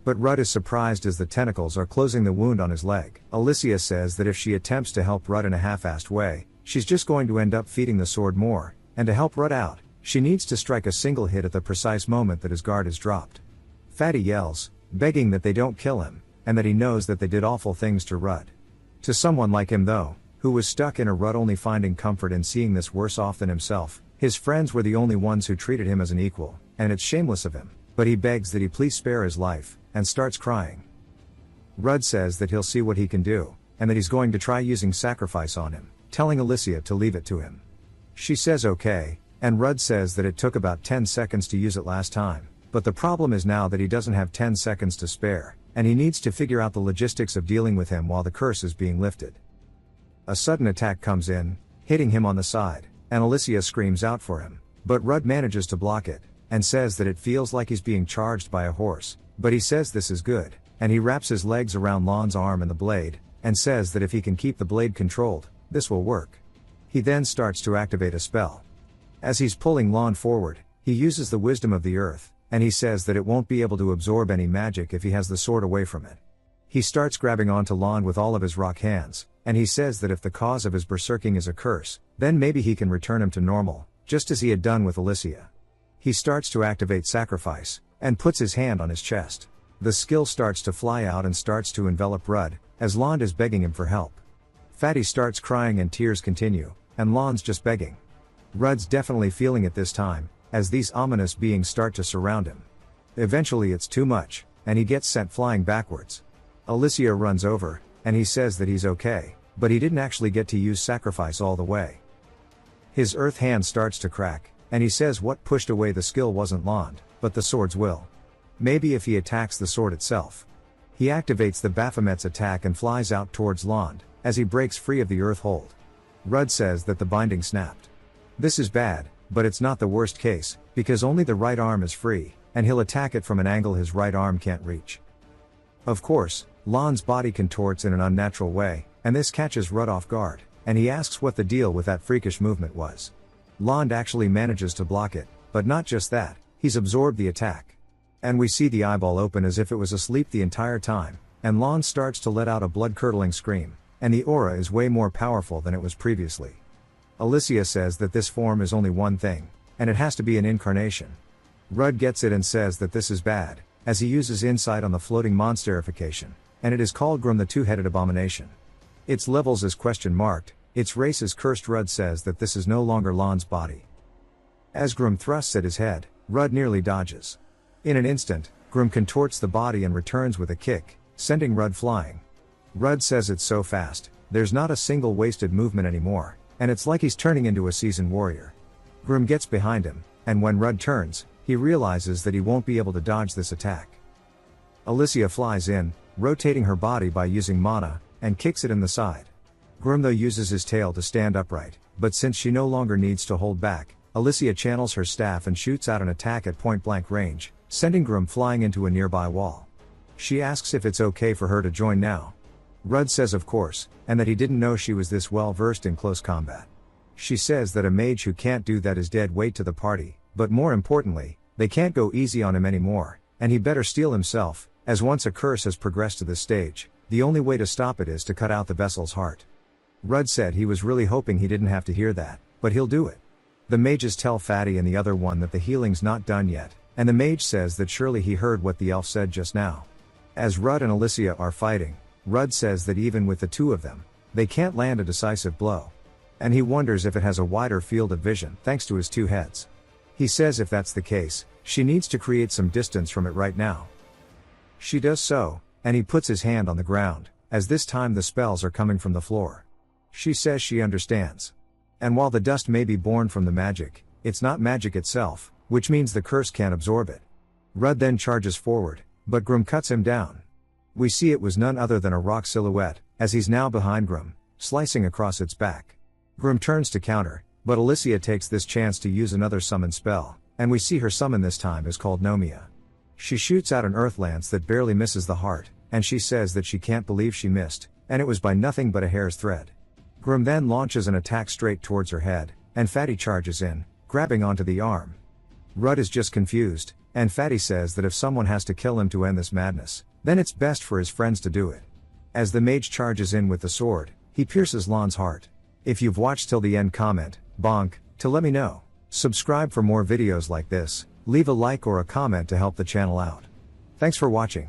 but Rudd is surprised as the tentacles are closing the wound on his leg. Alicia says that if she attempts to help Rudd in a half-assed way, she's just going to end up feeding the sword more, and to help Rudd out, she needs to strike a single hit at the precise moment that his guard is dropped. Fatty yells, begging that they don't kill him, and that he knows that they did awful things to Rudd. To someone like him though, who was stuck in a rut only finding comfort in seeing this worse off than himself, his friends were the only ones who treated him as an equal, and it's shameless of him, but he begs that he please spare his life, and starts crying. Rudd says that he'll see what he can do, and that he's going to try using sacrifice on him, telling Alicia to leave it to him. She says okay, and Rudd says that it took about 10 seconds to use it last time, but the problem is now that he doesn't have 10 seconds to spare, and he needs to figure out the logistics of dealing with him while the curse is being lifted. A sudden attack comes in, hitting him on the side, and Alicia screams out for him, but Rudd manages to block it, and says that it feels like he's being charged by a horse, but he says this is good, and he wraps his legs around Lan's arm and the blade, and says that if he can keep the blade controlled, this will work. He then starts to activate a spell. As he's pulling Lan forward, he uses the wisdom of the earth, and he says that it won't be able to absorb any magic if he has the sword away from it. He starts grabbing onto Lan with all of his rock hands, and he says that if the cause of his berserking is a curse, then maybe he can return him to normal, just as he had done with Alicia. He starts to activate sacrifice, and puts his hand on his chest. The skill starts to fly out and starts to envelop Rudd, as Lan is begging him for help. Fatty starts crying and tears continue, and Lan's just begging. Rudd's definitely feeling it this time, as these ominous beings start to surround him. Eventually it's too much, and he gets sent flying backwards. Alicia runs over, and he says that he's okay, but he didn't actually get to use sacrifice all the way. His earth hand starts to crack, and he says what pushed away the skill wasn't Land, but the sword's will. Maybe if he attacks the sword itself. He activates the Baphomet's attack and flies out towards Land, as he breaks free of the earth hold. Rudd says that the binding snapped. This is bad, but it's not the worst case, because only the right arm is free, and he'll attack it from an angle his right arm can't reach. Of course, Lan's body contorts in an unnatural way, and this catches Rudd off guard, and he asks what the deal with that freakish movement was. Land actually manages to block it, but not just that, he's absorbed the attack. And we see the eyeball open as if it was asleep the entire time, and Lan starts to let out a blood-curdling scream, and the aura is way more powerful than it was previously. Alicia says that this form is only one thing, and it has to be an incarnation. Rudd gets it and says that this is bad, as he uses insight on the floating monsterification, and it is called Grum the Two-Headed Abomination. Its levels is question marked, its race is cursed. Rudd says that this is no longer Lan's body. As Grum thrusts at his head, Rudd nearly dodges. In an instant, Grum contorts the body and returns with a kick, sending Rudd flying. Rudd says it's so fast, there's not a single wasted movement anymore, and it's like he's turning into a seasoned warrior. Grum gets behind him, and when Rudd turns, he realizes that he won't be able to dodge this attack. Alicia flies in, rotating her body by using mana, and kicks it in the side. Grum though uses his tail to stand upright, but since she no longer needs to hold back, Alicia channels her staff and shoots out an attack at point-blank range, sending Grum flying into a nearby wall. She asks if it's okay for her to join now. Rudd says of course, and that he didn't know she was this well versed in close combat. She says that a mage who can't do that is dead weight to the party, but more importantly, they can't go easy on him anymore, and he better steel himself, as once a curse has progressed to this stage, the only way to stop it is to cut out the vessel's heart. Rudd said he was really hoping he didn't have to hear that, but he'll do it. The mages tell Fatty and the other one that the healing's not done yet, and the mage says that surely he heard what the elf said just now. As Rudd and Alicia are fighting, Rudd says that even with the two of them, they can't land a decisive blow. And he wonders if it has a wider field of vision thanks to his two heads. He says if that's the case, she needs to create some distance from it right now. She does so, and he puts his hand on the ground, as this time the spells are coming from the floor. She says she understands. And while the dust may be born from the magic, it's not magic itself, which means the curse can't absorb it. Rudd then charges forward, but Grum cuts him down. We see it was none other than a rock silhouette, as he's now behind Grum, slicing across its back. Grum turns to counter, but Alicia takes this chance to use another summon spell, and we see her summon this time is called Nomia. She shoots out an earth lance that barely misses the heart, and she says that she can't believe she missed, and it was by nothing but a hair's thread. Grum then launches an attack straight towards her head, and Fatty charges in, grabbing onto the arm. Rudd is just confused, and Fatty says that if someone has to kill him to end this madness, then it's best for his friends to do it. As the mage charges in with the sword, he pierces Lan's heart. If you've watched till the end, comment, bonk, to let me know. Subscribe for more videos like this, leave a like or a comment to help the channel out. Thanks for watching.